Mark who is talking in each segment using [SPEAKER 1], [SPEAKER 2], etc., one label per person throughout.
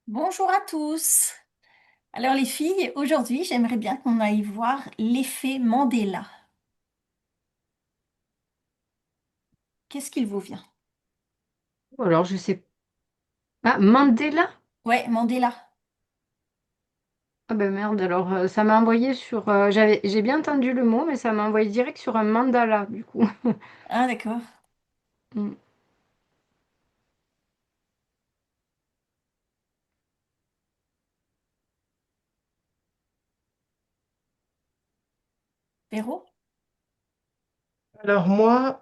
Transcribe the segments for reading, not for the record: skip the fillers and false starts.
[SPEAKER 1] Bonjour à tous. Alors les filles, aujourd'hui j'aimerais bien qu'on aille voir l'effet Mandela. Qu'est-ce qu'il vous vient?
[SPEAKER 2] Alors, je sais pas. Mandela?
[SPEAKER 1] Ouais, Mandela.
[SPEAKER 2] Ah ben merde, alors ça m'a envoyé sur. J'ai bien entendu le mot, mais ça m'a envoyé direct sur un mandala, du coup.
[SPEAKER 1] Ah d'accord.
[SPEAKER 2] Mm.
[SPEAKER 1] Véro?
[SPEAKER 3] Alors moi,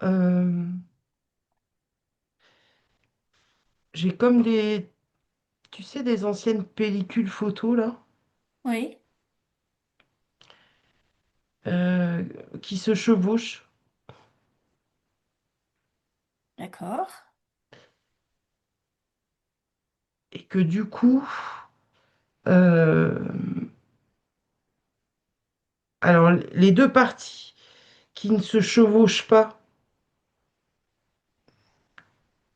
[SPEAKER 3] j'ai comme tu sais, des anciennes pellicules photos là,
[SPEAKER 1] Oui,
[SPEAKER 3] euh, qui se chevauchent
[SPEAKER 1] d'accord.
[SPEAKER 3] et que du coup, euh, alors les deux parties qui ne se chevauchent pas,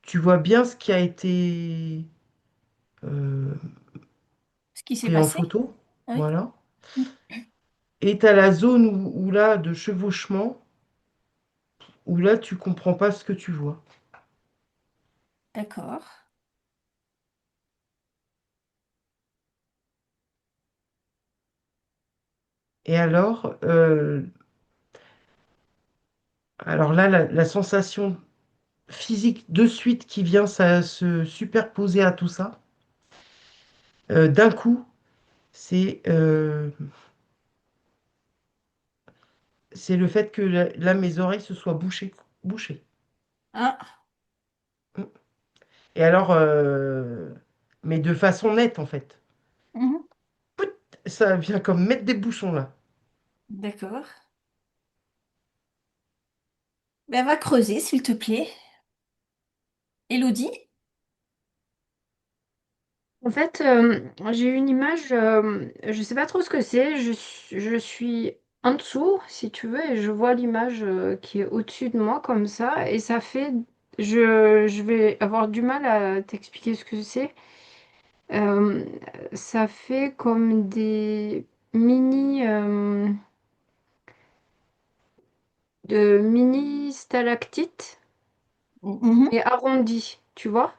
[SPEAKER 3] tu vois bien ce qui a été euh,
[SPEAKER 1] Ce qui s'est
[SPEAKER 3] pris en
[SPEAKER 1] passé?
[SPEAKER 3] photo,
[SPEAKER 1] Oui.
[SPEAKER 3] voilà. Et tu as la zone où là, de chevauchement, où là, tu comprends pas ce que tu vois.
[SPEAKER 1] D'accord.
[SPEAKER 3] Et alors là, la sensation physique de suite qui vient se superposer à tout ça, d'un coup, c'est c'est le fait que là, mes oreilles se soient bouchées.
[SPEAKER 1] Ah,
[SPEAKER 3] Et alors, mais de façon nette en fait.
[SPEAKER 1] mhm.
[SPEAKER 3] Ça vient comme mettre des bouchons là.
[SPEAKER 1] D'accord. Ben, va creuser s'il te plaît. Élodie?
[SPEAKER 2] En fait, j'ai une image, je sais pas trop ce que c'est. Je suis en dessous, si tu veux, et je vois l'image qui est au-dessus de moi comme ça, et ça fait. Je vais avoir du mal à t'expliquer ce que c'est. Euh, Ça fait comme des mini. De mini stalactites,
[SPEAKER 1] Mhm.
[SPEAKER 2] mais arrondis, tu vois?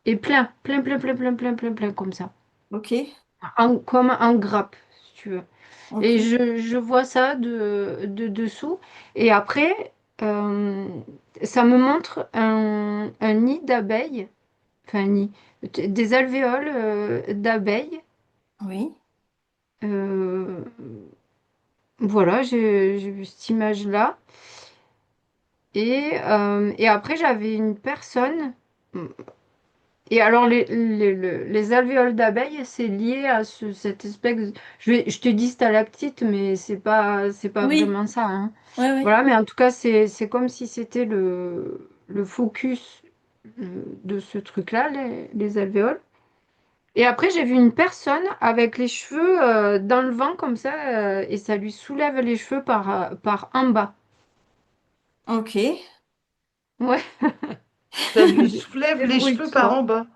[SPEAKER 2] Et plein, plein, plein, plein, plein, plein, plein, plein, comme ça.
[SPEAKER 1] Ok,
[SPEAKER 2] Comme en grappe, si tu veux.
[SPEAKER 1] ok.
[SPEAKER 2] Et je vois ça de dessous. Et après, euh, ça me montre un nid d'abeilles, enfin un nid, des alvéoles d'abeilles.
[SPEAKER 1] Oui.
[SPEAKER 2] Euh, voilà, j'ai vu cette image-là. Et après, j'avais une personne. Et alors, les alvéoles d'abeilles, c'est lié à cette espèce. Je te dis stalactite, mais c'est pas
[SPEAKER 1] Oui.
[SPEAKER 2] vraiment ça, hein.
[SPEAKER 1] Oui, oui.
[SPEAKER 2] Voilà, mais en tout cas, c'est comme si c'était le focus de ce truc-là, les alvéoles. Et après, j'ai vu une personne avec les cheveux dans le vent comme ça, et ça lui soulève les cheveux par en bas.
[SPEAKER 1] Ok.
[SPEAKER 2] Ouais,
[SPEAKER 3] Ça lui soulève les cheveux par
[SPEAKER 2] débrouille-toi.
[SPEAKER 3] en bas.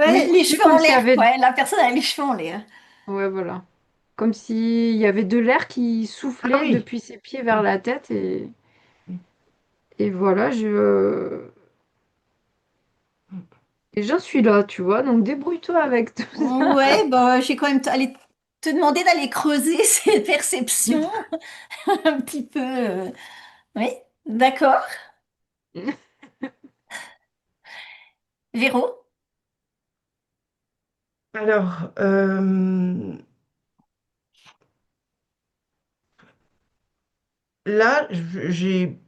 [SPEAKER 2] Oui,
[SPEAKER 1] Ouais,
[SPEAKER 2] tu
[SPEAKER 1] les
[SPEAKER 2] sais,
[SPEAKER 1] cheveux
[SPEAKER 2] comme
[SPEAKER 1] en
[SPEAKER 2] s'il y
[SPEAKER 1] l'air,
[SPEAKER 2] avait.
[SPEAKER 1] quoi. La personne a les cheveux en l'air.
[SPEAKER 2] Ouais, voilà. Comme s'il y avait de l'air qui
[SPEAKER 3] Ah
[SPEAKER 2] soufflait
[SPEAKER 3] oui.
[SPEAKER 2] depuis ses pieds vers la tête. Et voilà, et j'en suis là, tu vois. Donc débrouille-toi avec tout ça.
[SPEAKER 1] Ouais, bah, j'ai quand même allé te demander d'aller creuser ces perceptions un petit peu. Oui, d'accord. Véro?
[SPEAKER 3] Alors, là, j'ai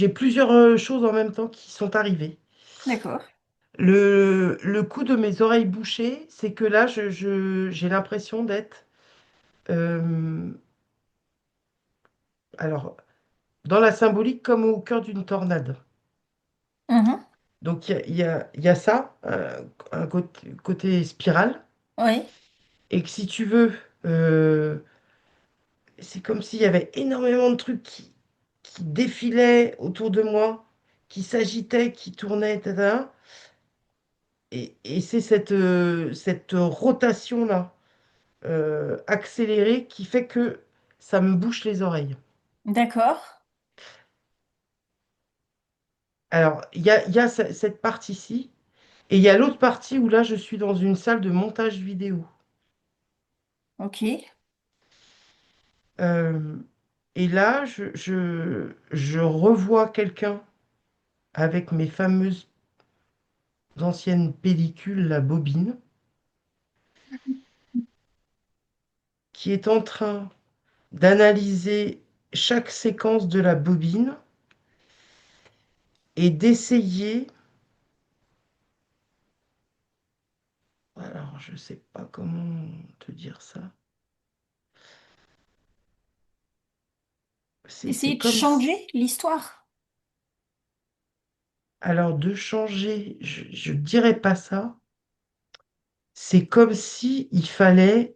[SPEAKER 3] plusieurs choses en même temps qui sont arrivées.
[SPEAKER 1] D'accord.
[SPEAKER 3] Le coup de mes oreilles bouchées, c'est que là, j'ai l'impression d'être, euh, alors, dans la symbolique comme au cœur d'une tornade.
[SPEAKER 1] Mhm.
[SPEAKER 3] Donc, il y a ça, un côté spirale,
[SPEAKER 1] Oui.
[SPEAKER 3] et que si tu veux, c'est comme s'il y avait énormément de trucs qui défilaient autour de moi, qui s'agitaient, qui tournaient, etc. et c'est cette rotation-là accélérée qui fait que ça me bouche les oreilles.
[SPEAKER 1] D'accord.
[SPEAKER 3] Alors, il y a cette partie-ci, et il y a l'autre partie où là, je suis dans une salle de montage vidéo.
[SPEAKER 1] Ok.
[SPEAKER 3] Euh, et là, je revois quelqu'un avec mes fameuses anciennes pellicules, la bobine, qui est en train d'analyser chaque séquence de la bobine et d'essayer, alors je sais pas comment te dire ça, c'est
[SPEAKER 1] Essayer de
[SPEAKER 3] comme si,
[SPEAKER 1] changer l'histoire.
[SPEAKER 3] alors de changer, je dirais pas ça, c'est comme si il fallait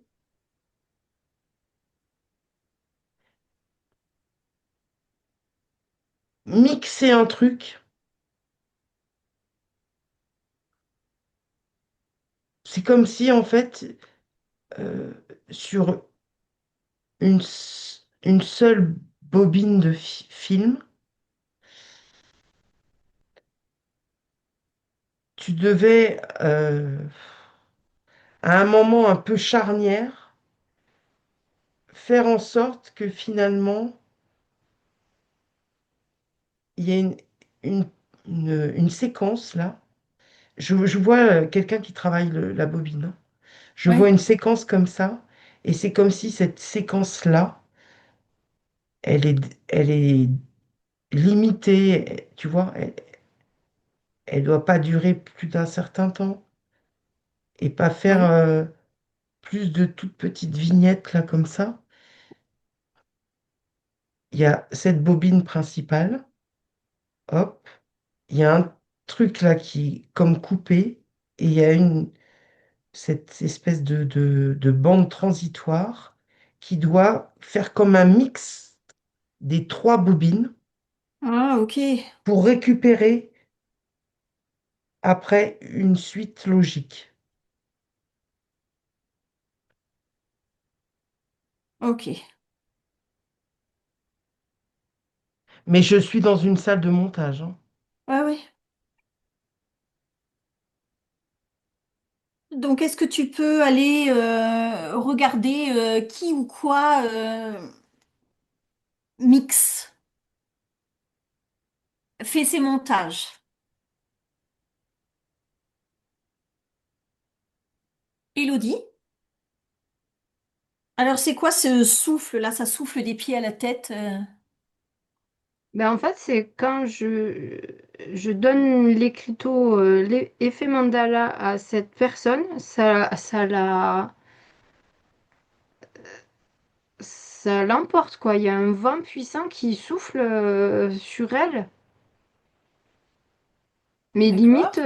[SPEAKER 3] mixer un truc. C'est comme si en fait, euh, sur une seule bobine de film, tu devais, à un moment un peu charnière, faire en sorte que finalement, il y ait une, une séquence là. Je vois quelqu'un qui travaille la bobine, hein. Je vois
[SPEAKER 1] Oui.
[SPEAKER 3] une séquence comme ça, et c'est comme si cette séquence-là, elle est limitée, tu vois, elle doit pas durer plus d'un certain temps, et pas faire
[SPEAKER 1] Oui.
[SPEAKER 3] plus de toutes petites vignettes là comme ça. Il y a cette bobine principale, hop, il y a un truc là qui est comme coupé, et il y a cette espèce de bande transitoire qui doit faire comme un mix des trois bobines
[SPEAKER 1] Ah, ok.
[SPEAKER 3] pour récupérer après une suite logique.
[SPEAKER 1] Ok.
[SPEAKER 3] Mais je suis dans une salle de montage, hein.
[SPEAKER 1] Ouais, ouais. Donc, est-ce que tu peux aller regarder qui ou quoi mix, fait ses montages? Élodie? Alors, c'est quoi ce souffle là? Ça souffle des pieds à la tête.
[SPEAKER 2] Ben en fait, c'est quand je donne l'écriteau, l'effet mandala à cette personne, ça l'emporte, quoi. Il y a un vent puissant qui souffle sur elle. Mais
[SPEAKER 1] D'accord.
[SPEAKER 2] limite,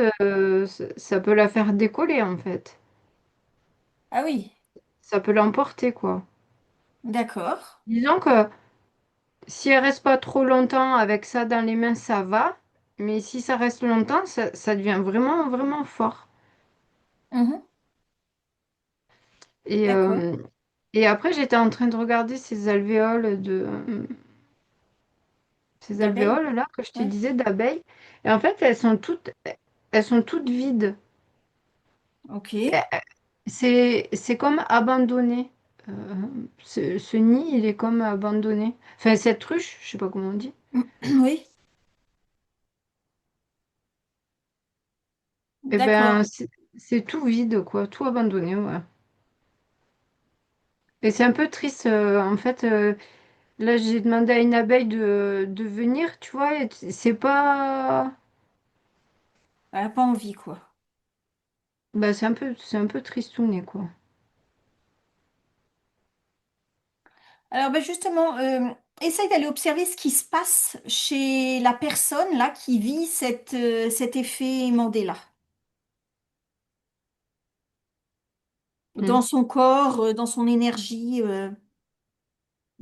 [SPEAKER 2] ça peut la faire décoller, en fait.
[SPEAKER 1] Ah oui,
[SPEAKER 2] Ça peut l'emporter, quoi.
[SPEAKER 1] d'accord.
[SPEAKER 2] Disons que si elle reste pas trop longtemps avec ça dans les mains, ça va. Mais si ça reste longtemps, ça devient vraiment, vraiment fort.
[SPEAKER 1] Mhm.
[SPEAKER 2] Et,
[SPEAKER 1] D'accord.
[SPEAKER 2] euh, et après, j'étais en train de regarder ces
[SPEAKER 1] D'abeille.
[SPEAKER 2] alvéoles là que je te
[SPEAKER 1] Ouais.
[SPEAKER 2] disais d'abeilles. Et en fait, elles sont toutes vides.
[SPEAKER 1] Ok.
[SPEAKER 2] Et, c'est comme abandonné. Euh, ce nid, il est comme abandonné. Enfin, cette ruche, je sais pas comment on dit.
[SPEAKER 1] Oui,
[SPEAKER 2] Eh
[SPEAKER 1] d'accord.
[SPEAKER 2] ben, c'est tout vide, quoi, tout abandonné, ouais. Et c'est un peu triste, en fait. Là, j'ai demandé à une abeille de venir, tu vois, et c'est pas.
[SPEAKER 1] Elle n'a pas envie, quoi.
[SPEAKER 2] Bah, c'est un peu tristouné, quoi.
[SPEAKER 1] Alors, ben justement, essaye d'aller observer ce qui se passe chez la personne là qui vit cet effet Mandela. Dans
[SPEAKER 2] Mm.
[SPEAKER 1] son corps, dans son énergie,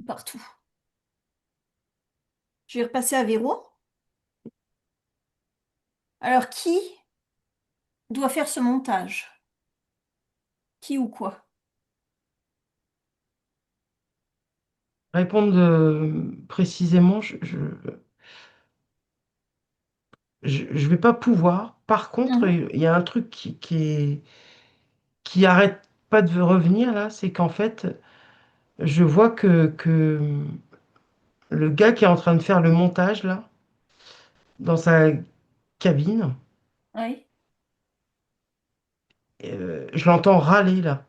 [SPEAKER 1] partout. Je vais repasser à Véro. Alors, qui? doit faire ce montage? Qui ou quoi?
[SPEAKER 3] Répondre précisément, je vais pas pouvoir. Par contre,
[SPEAKER 1] Mhm.
[SPEAKER 3] il y a un truc qui arrête pas de revenir là, c'est qu'en fait, je vois que le gars qui est en train de faire le montage là, dans sa cabine,
[SPEAKER 1] Oui,
[SPEAKER 3] je l'entends râler là.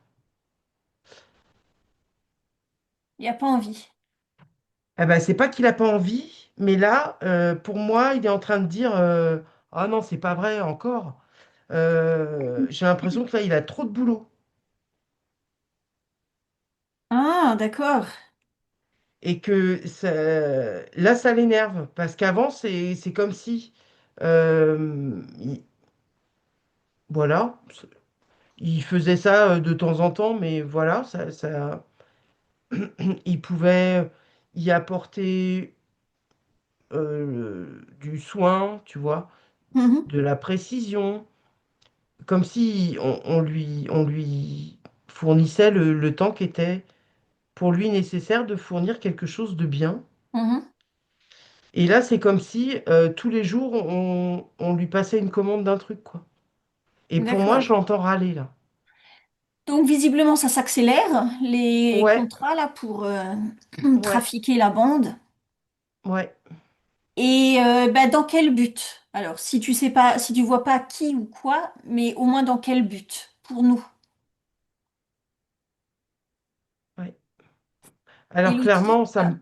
[SPEAKER 1] il n'y a pas envie.
[SPEAKER 3] Eh ben, c'est pas qu'il a pas envie, mais là, pour moi, il est en train de dire ah non, c'est pas vrai encore. J'ai l'impression que là, il a trop de boulot.
[SPEAKER 1] Ah, d'accord.
[SPEAKER 3] Et que là, ça l'énerve. Parce qu'avant, c'est comme si, voilà, il faisait ça de temps en temps, mais voilà, il pouvait y apporter du soin, tu vois,
[SPEAKER 1] Mhm,
[SPEAKER 3] de la précision, comme si on lui fournissait le temps qui était pour lui nécessaire de fournir quelque chose de bien.
[SPEAKER 1] mhm.
[SPEAKER 3] Et là, c'est comme si tous les jours, on lui passait une commande d'un truc, quoi. Et pour moi,
[SPEAKER 1] D'accord.
[SPEAKER 3] je l'entends râler, là.
[SPEAKER 1] Donc visiblement, ça s'accélère, les
[SPEAKER 3] Ouais,
[SPEAKER 1] contrats là pour
[SPEAKER 3] ouais,
[SPEAKER 1] trafiquer la bande.
[SPEAKER 3] ouais,
[SPEAKER 1] Et bah, dans quel but? Alors, si tu sais pas, si tu vois pas qui ou quoi, mais au moins dans quel but? Pour nous.
[SPEAKER 3] ouais.
[SPEAKER 1] Et
[SPEAKER 3] Alors
[SPEAKER 1] l'outil?
[SPEAKER 3] clairement, ça me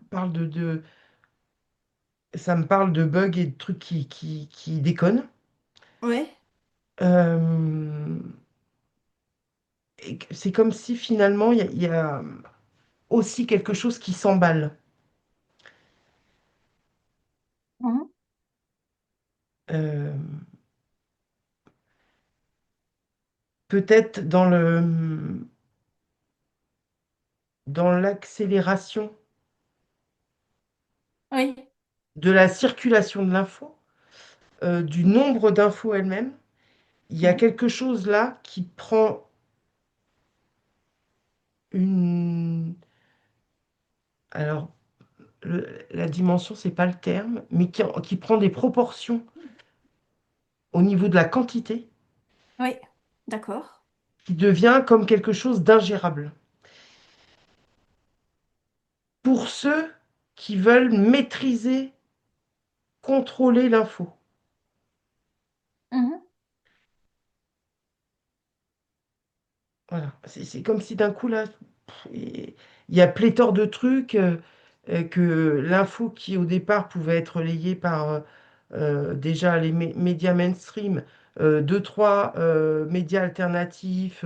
[SPEAKER 3] parle de bugs et de trucs qui déconnent.
[SPEAKER 1] Ouais.
[SPEAKER 3] Euh, et c'est comme si finalement, il y a aussi quelque chose qui s'emballe.
[SPEAKER 1] Mhm.
[SPEAKER 3] Euh, peut-être dans l'accélération
[SPEAKER 1] Oui.
[SPEAKER 3] de la circulation de l'info, du nombre d'infos elles-mêmes. Il y a
[SPEAKER 1] Oui.
[SPEAKER 3] quelque chose là qui prend une... Alors, la dimension, c'est pas le terme, mais qui prend des proportions au niveau de la quantité,
[SPEAKER 1] Oui. D'accord.
[SPEAKER 3] qui devient comme quelque chose d'ingérable. Pour ceux qui veulent maîtriser, contrôler l'info.
[SPEAKER 1] Mhm.
[SPEAKER 3] Voilà. C'est comme si d'un coup, là, il y a pléthore de trucs, que l'info qui au départ pouvait être relayée par déjà les médias mainstream, deux, trois médias alternatifs,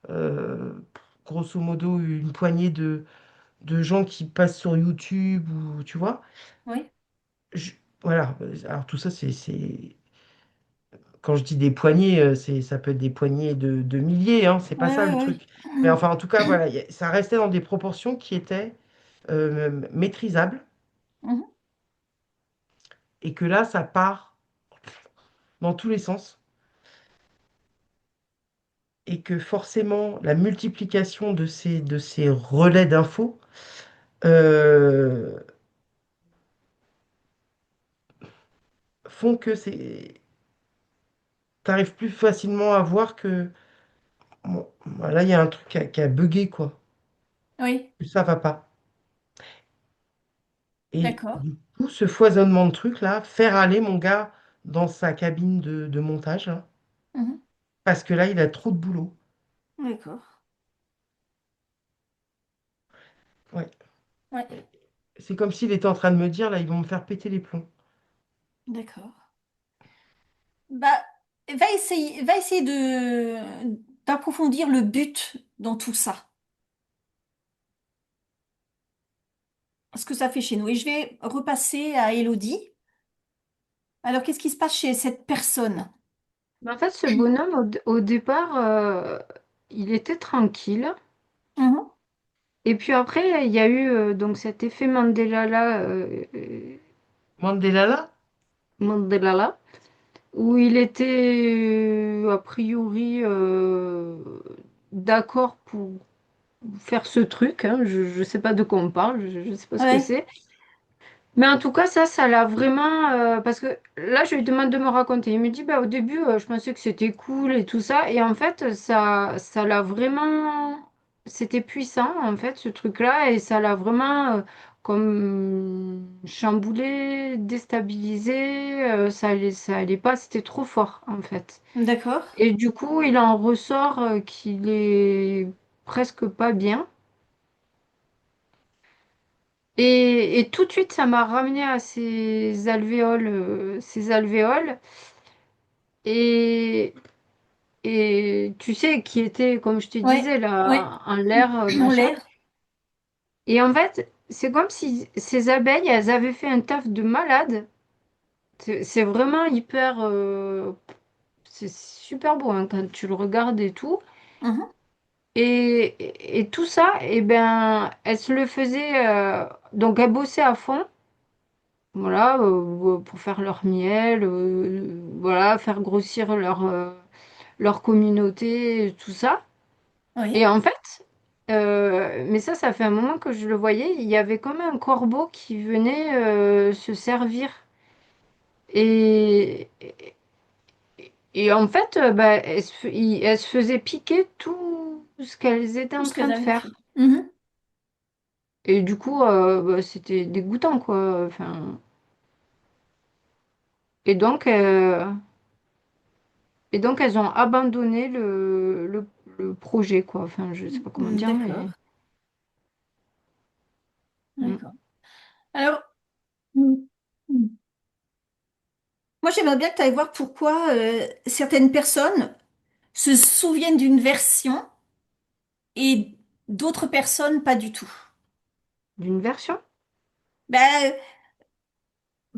[SPEAKER 3] euh, grosso modo une poignée de gens qui passent sur YouTube ou tu vois.
[SPEAKER 1] Oui.
[SPEAKER 3] Je- voilà. Alors tout ça, quand je dis des poignées, ça peut être des poignées de milliers, hein, c'est pas
[SPEAKER 1] Oui,
[SPEAKER 3] ça
[SPEAKER 1] oui,
[SPEAKER 3] le
[SPEAKER 1] oui.
[SPEAKER 3] truc. Mais enfin, en tout cas, voilà, ça restait dans des proportions qui étaient maîtrisables
[SPEAKER 1] Mhm.
[SPEAKER 3] et que là, ça part dans tous les sens et que forcément, la multiplication de ces relais d'infos euh, font que t'arrives plus facilement à voir que bon, voilà, il y a un truc qui a bugué, quoi.
[SPEAKER 1] Oui.
[SPEAKER 3] Que ça va pas. Et
[SPEAKER 1] D'accord.
[SPEAKER 3] du coup, ce foisonnement de trucs là, faire aller mon gars dans sa cabine de montage, là,
[SPEAKER 1] Mhm.
[SPEAKER 3] parce que là, il a trop de boulot.
[SPEAKER 1] D'accord.
[SPEAKER 3] Ouais.
[SPEAKER 1] Ouais.
[SPEAKER 3] Et c'est comme s'il était en train de me dire, là, ils vont me faire péter les plombs.
[SPEAKER 1] D'accord. Bah, va essayer de d'approfondir le but dans tout ça. Ce que ça fait chez nous. Et je vais repasser à Elodie. Alors, qu'est-ce qui se passe chez cette personne?
[SPEAKER 2] En fait, ce bonhomme, au départ, il était tranquille.
[SPEAKER 1] Mhm.
[SPEAKER 2] Et puis après, il y a eu donc cet effet Mandela là,
[SPEAKER 3] Mandela là?
[SPEAKER 2] Mandela là. où il était a priori d'accord pour faire ce truc, hein. Je ne sais pas de quoi on parle, je ne sais pas ce que
[SPEAKER 1] Ouais,
[SPEAKER 2] c'est. Mais en tout cas, ça l'a vraiment... parce que là, je lui demande de me raconter. Il me dit, bah, au début, je pensais que c'était cool et tout ça. Et en fait, ça l'a vraiment... C'était puissant, en fait, ce truc-là. Et ça l'a vraiment comme chamboulé, déstabilisé. Ça allait pas, c'était trop fort, en fait.
[SPEAKER 1] d'accord.
[SPEAKER 2] Et du coup, il en ressort qu'il est presque pas bien. Et tout de suite, ça m'a ramené à ces alvéoles, ces alvéoles. Et, et tu sais, qui était, comme je te
[SPEAKER 1] Ouais,
[SPEAKER 2] disais,
[SPEAKER 1] ouais,
[SPEAKER 2] là, en l'air,
[SPEAKER 1] en
[SPEAKER 2] machin.
[SPEAKER 1] l'air.
[SPEAKER 2] Et en fait, c'est comme si ces abeilles, elles avaient fait un taf de malade. C'est vraiment hyper... c'est super beau hein, quand tu le regardes et tout.
[SPEAKER 1] Mhm.
[SPEAKER 2] Et tout ça, eh ben, elles se le faisaient... donc, elles bossaient à fond. Voilà, pour faire leur miel, voilà, faire grossir leur communauté, tout ça. Et
[SPEAKER 1] Oui,
[SPEAKER 2] en fait, mais ça fait un moment que je le voyais, il y avait comme un corbeau qui venait se servir. Et, et en fait, bah, elles se faisaient piquer tout ce qu'elles étaient
[SPEAKER 1] tout
[SPEAKER 2] en
[SPEAKER 1] ce
[SPEAKER 2] train
[SPEAKER 1] qu'elles
[SPEAKER 2] de
[SPEAKER 1] avaient
[SPEAKER 2] faire.
[SPEAKER 1] fait. Mhm.
[SPEAKER 2] Et du coup, bah, c'était dégoûtant, quoi. Enfin, et donc, euh, Et donc, elles ont abandonné le projet, quoi. Enfin, je sais pas comment dire,
[SPEAKER 1] D'accord,
[SPEAKER 2] mais... Mm.
[SPEAKER 1] d'accord. Alors, mm, mm. Moi, j'aimerais bien que tu ailles voir pourquoi certaines personnes se souviennent d'une version et d'autres personnes pas du tout.
[SPEAKER 2] D'une version?
[SPEAKER 1] Ben,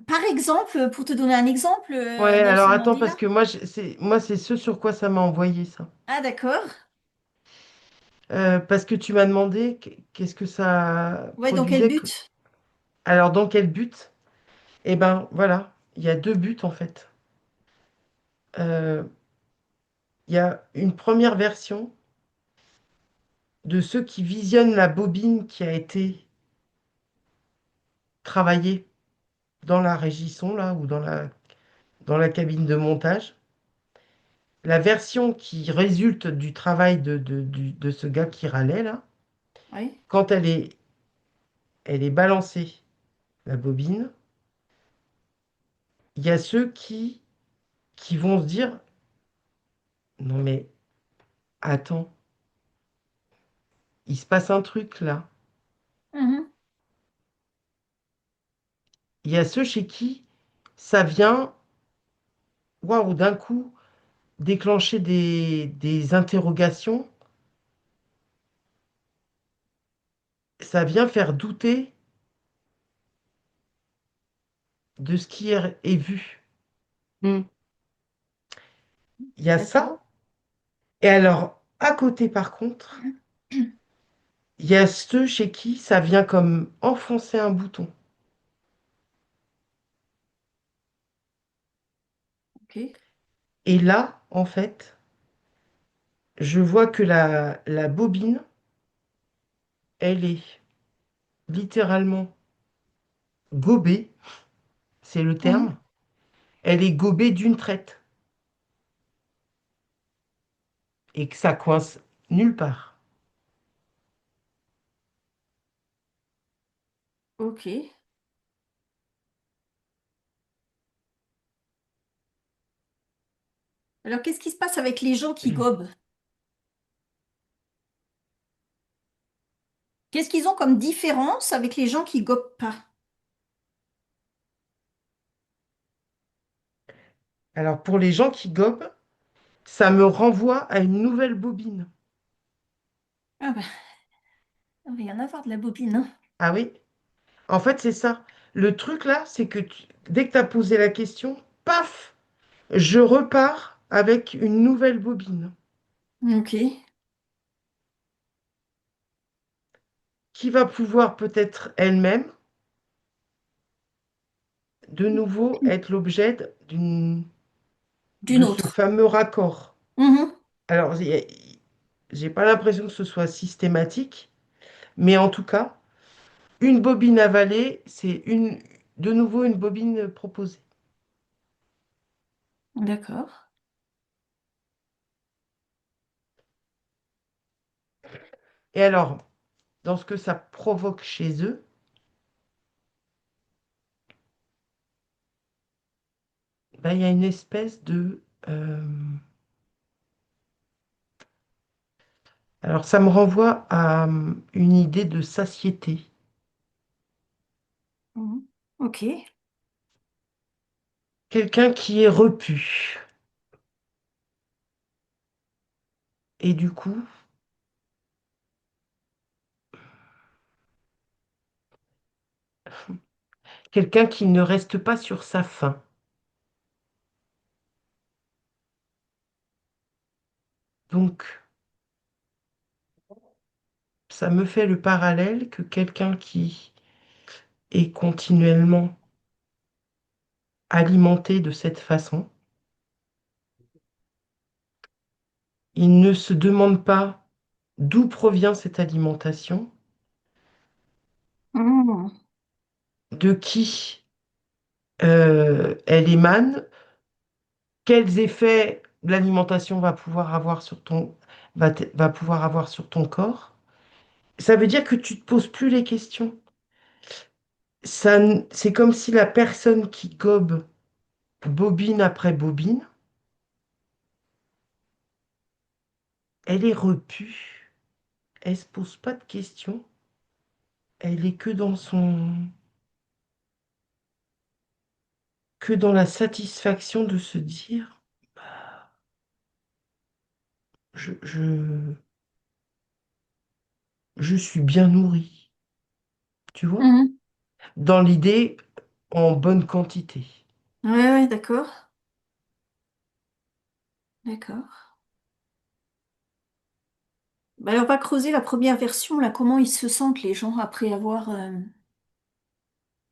[SPEAKER 1] par exemple, pour te donner un exemple,
[SPEAKER 3] Ouais, alors
[SPEAKER 1] Nelson
[SPEAKER 3] attends, parce
[SPEAKER 1] Mandela.
[SPEAKER 3] que c'est ce sur quoi ça m'a envoyé ça.
[SPEAKER 1] Ah, d'accord.
[SPEAKER 3] Parce que tu m'as demandé qu'est-ce que ça
[SPEAKER 1] Ouais, dans quel
[SPEAKER 3] produisait.
[SPEAKER 1] but?
[SPEAKER 3] Alors, dans quel but? Eh ben, voilà, il y a deux buts en fait. Euh, il y a une première version de ceux qui visionnent la bobine qui a été travaillée dans la régisson, là, ou dans la cabine de montage. La version qui résulte du travail de ce gars qui râlait, là,
[SPEAKER 1] Oui.
[SPEAKER 3] quand elle est balancée, la bobine, il y a ceux qui vont se dire, non mais attends, il se passe un truc là.
[SPEAKER 1] Mhm.
[SPEAKER 3] Il y a ceux chez qui ça vient, waouh, d'un coup, déclencher des interrogations, ça vient faire douter de ce qui est vu.
[SPEAKER 2] Mm.
[SPEAKER 3] Il y a
[SPEAKER 1] D'accord.
[SPEAKER 3] ça. Et alors, à côté, par contre, il y a ceux chez qui ça vient comme enfoncer un bouton.
[SPEAKER 1] Ok.
[SPEAKER 3] Et là, en fait, je vois que la bobine, elle est littéralement gobée, c'est le
[SPEAKER 1] Mhm.
[SPEAKER 3] terme. Elle est gobée d'une traite et que ça coince nulle part.
[SPEAKER 1] Ok. Alors, qu'est-ce qui se passe avec les gens qui gobent? Qu'est-ce qu'ils ont comme différence avec les gens qui gobent pas?
[SPEAKER 3] Alors, pour les gens qui gobent, ça me renvoie à une nouvelle bobine.
[SPEAKER 1] Ah bah, il va rien à voir de la bobine, hein.
[SPEAKER 3] Ah oui? En fait, c'est ça. Le truc là, c'est que dès que tu as posé la question, paf, je repars avec une nouvelle bobine
[SPEAKER 1] Ok.
[SPEAKER 3] qui va pouvoir peut-être elle-même de nouveau être l'objet d'une...
[SPEAKER 1] d'une
[SPEAKER 3] de ce
[SPEAKER 1] autre.
[SPEAKER 3] fameux raccord.
[SPEAKER 1] Mhm.
[SPEAKER 3] Alors, j'ai pas l'impression que ce soit systématique, mais en tout cas, une bobine avalée, de nouveau une bobine proposée.
[SPEAKER 1] D'accord.
[SPEAKER 3] Et alors, dans ce que ça provoque chez eux, ben, il y a une espèce de... alors, ça me renvoie à une idée de satiété.
[SPEAKER 1] Mhm. Ok.
[SPEAKER 3] Quelqu'un qui est repu. Et du coup, quelqu'un qui ne reste pas sur sa faim. Donc, ça me fait le parallèle que quelqu'un qui est continuellement alimenté de cette façon, il ne se demande pas d'où provient cette alimentation,
[SPEAKER 1] Mhm.
[SPEAKER 3] de qui elle émane, quels effets l'alimentation va pouvoir avoir sur va pouvoir avoir sur ton corps. Ça veut dire que tu te poses plus les questions. C'est comme si la personne qui gobe bobine après bobine, elle est repue, elle se pose pas de questions, elle est que dans la satisfaction de se dire, je je suis bien nourri, tu vois,
[SPEAKER 1] Mhm.
[SPEAKER 3] dans l'idée en bonne quantité.
[SPEAKER 1] Ouais, ouais, d'accord. D'accord. Bah, alors, on va creuser la première version, là, comment ils se sentent, les gens, après avoir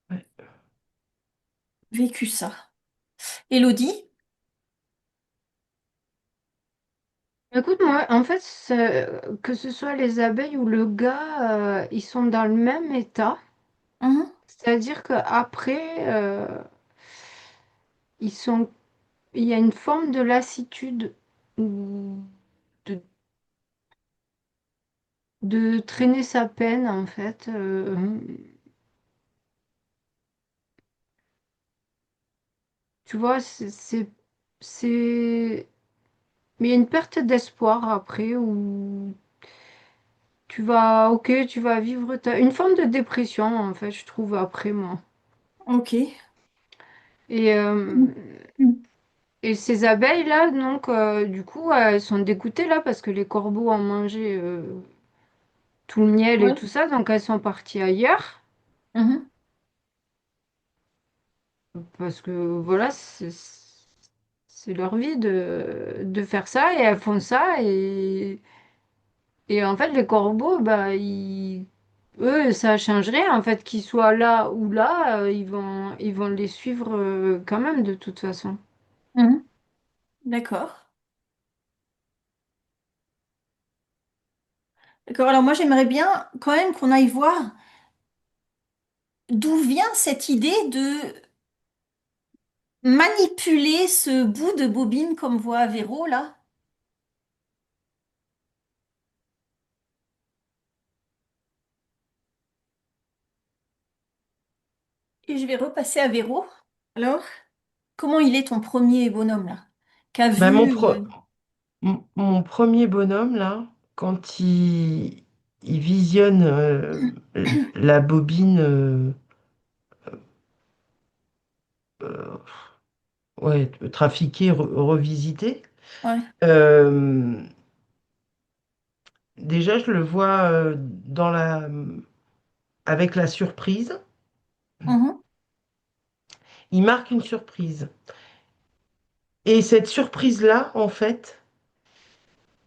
[SPEAKER 3] Ouais.
[SPEAKER 1] vécu ça. Élodie?
[SPEAKER 2] Écoute, moi, en fait, que ce soit les abeilles ou le gars, ils sont dans le même état.
[SPEAKER 1] Mhm.
[SPEAKER 2] C'est-à-dire qu'après, ils sont, il y a une forme de lassitude ou de, de traîner sa peine, en fait. Tu vois, mais il y a une perte d'espoir après où tu vas vivre une forme de dépression, en fait, je trouve, après moi.
[SPEAKER 1] Ok.
[SPEAKER 2] Et,
[SPEAKER 1] Mhm.
[SPEAKER 2] et ces abeilles-là, donc, du coup, elles sont dégoûtées là parce que les corbeaux ont mangé tout le miel et
[SPEAKER 1] Ouais.
[SPEAKER 2] tout ça, donc elles sont parties ailleurs
[SPEAKER 1] Mhm.
[SPEAKER 2] parce que voilà, c'est leur vie de faire ça et elles font ça et en fait, les corbeaux, bah, eux, ça change rien en fait, qu'ils soient là ou là, ils vont les suivre quand même de toute façon.
[SPEAKER 1] Mhm. D'accord. D'accord. Alors moi, j'aimerais bien quand même qu'on aille voir d'où vient cette idée de manipuler ce bout de bobine comme voit Véro là. Et je vais repasser à Véro. Alors, comment il est ton premier bonhomme là? Qu'a
[SPEAKER 3] Ben,
[SPEAKER 1] vu
[SPEAKER 3] mon premier bonhomme, là, quand il visionne la bobine euh, ouais, trafiquée, revisitée,
[SPEAKER 1] ouais.
[SPEAKER 3] euh, déjà, je le vois avec la surprise.
[SPEAKER 1] Mhm.
[SPEAKER 3] Il marque une surprise. Et cette surprise-là, en fait,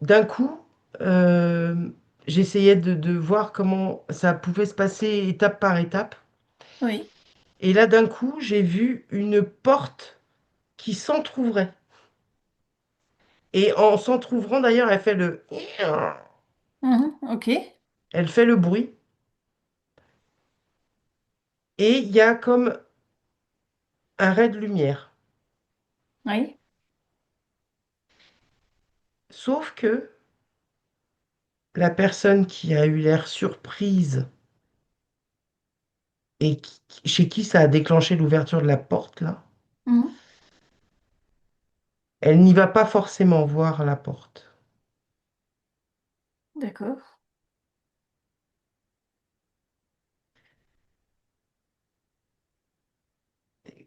[SPEAKER 3] d'un coup, euh, j'essayais de voir comment ça pouvait se passer étape par étape.
[SPEAKER 1] Oui.
[SPEAKER 3] Et là, d'un coup, j'ai vu une porte qui s'entrouvrait. Et en s'entr'ouvrant, d'ailleurs,
[SPEAKER 1] Mhm. Ok.
[SPEAKER 3] elle fait le bruit. Et il y a comme un ray de lumière.
[SPEAKER 1] Oui.
[SPEAKER 3] Sauf que la personne qui a eu l'air surprise et chez qui ça a déclenché l'ouverture de la porte, là,
[SPEAKER 1] Mhm.
[SPEAKER 3] elle n'y va pas forcément voir la porte.
[SPEAKER 1] D'accord.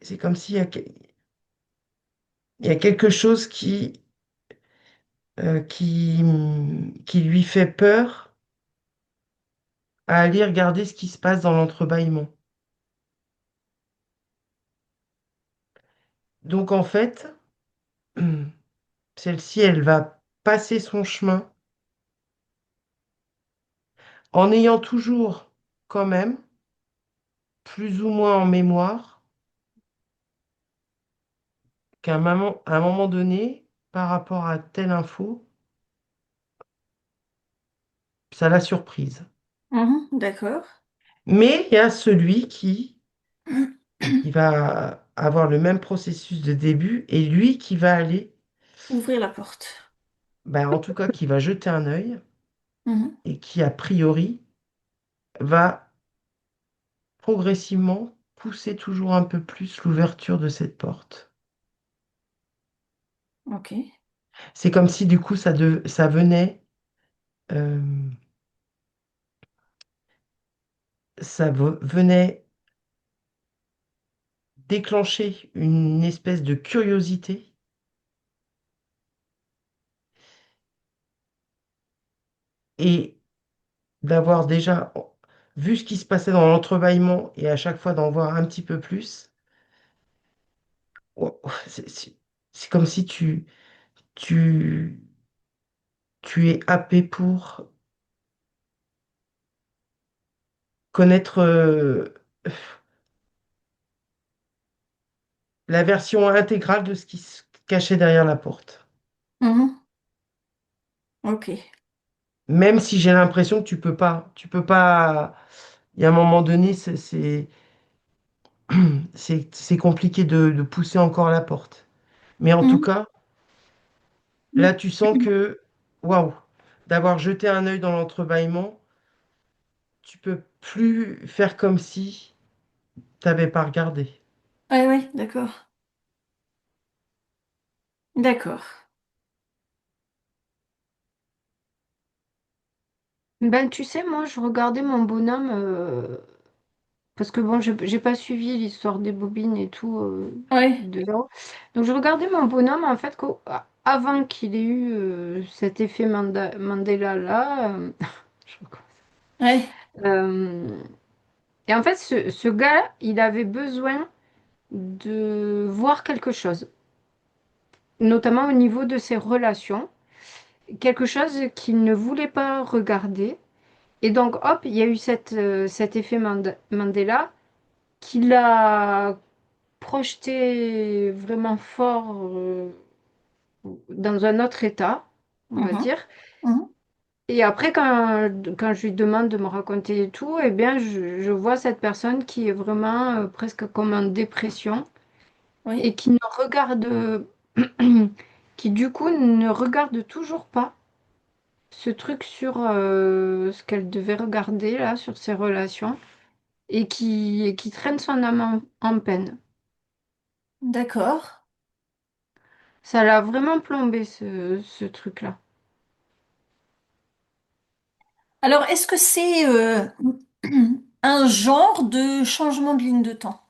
[SPEAKER 3] C'est comme s'il y a, il y a quelque chose qui lui fait peur à aller regarder ce qui se passe dans l'entrebâillement. Donc en fait, celle-ci, elle va passer son chemin en ayant toujours quand même, plus ou moins en mémoire, à un moment donné, par rapport à telle info, ça l'a surprise.
[SPEAKER 1] Mhm. D'accord.
[SPEAKER 3] Mais il y a celui qui va avoir le même processus de début et lui qui va aller,
[SPEAKER 1] Ouvrir la porte.
[SPEAKER 3] ben, en tout cas, qui va jeter un œil
[SPEAKER 1] Mhm.
[SPEAKER 3] et qui, a priori, va progressivement pousser toujours un peu plus l'ouverture de cette porte.
[SPEAKER 1] Ok.
[SPEAKER 3] C'est comme si du coup ça venait, euh, venait déclencher une espèce de curiosité et d'avoir déjà vu ce qui se passait dans l'entrebâillement et à chaque fois d'en voir un petit peu plus. Oh, c'est comme si tu, tu es happé pour connaître la version intégrale de ce qui se cachait derrière la porte.
[SPEAKER 1] Mhm. Ok.
[SPEAKER 3] Même si j'ai l'impression que tu peux pas. Il y a un moment donné, c'est compliqué de pousser encore la porte. Mais en tout
[SPEAKER 1] Mhm.
[SPEAKER 3] cas, là, tu sens que, waouh, d'avoir jeté un œil dans l'entrebâillement, tu peux plus faire comme si tu n'avais pas regardé.
[SPEAKER 1] Ouais, ouais, d'accord. D'accord.
[SPEAKER 2] Ben, tu sais, moi, je regardais mon bonhomme parce que bon, j'ai pas suivi l'histoire des bobines et tout
[SPEAKER 1] Ouais,
[SPEAKER 2] dedans. Donc, je regardais mon bonhomme en fait avant qu'il ait eu cet effet Mandela là. Je recommence.
[SPEAKER 1] ouais.
[SPEAKER 2] Euh, et en fait, ce gars, il avait besoin de voir quelque chose, notamment au niveau de ses relations, quelque chose qu'il ne voulait pas regarder. Et donc, hop, il y a eu cet effet Mandela qui l'a projeté vraiment fort dans un autre état, on va
[SPEAKER 1] Mhm.
[SPEAKER 2] dire.
[SPEAKER 1] Mhm.
[SPEAKER 2] Et après, quand je lui demande de me raconter et tout, eh bien, je vois cette personne qui est vraiment presque comme en dépression
[SPEAKER 1] Oui,
[SPEAKER 2] et qui ne regarde, qui du coup ne regarde toujours pas ce truc sur ce qu'elle devait regarder là, sur ses relations, et qui traîne son âme en peine.
[SPEAKER 1] d'accord.
[SPEAKER 2] Ça l'a vraiment plombé ce truc-là.
[SPEAKER 1] Alors, est-ce que c'est un genre de changement de ligne de temps?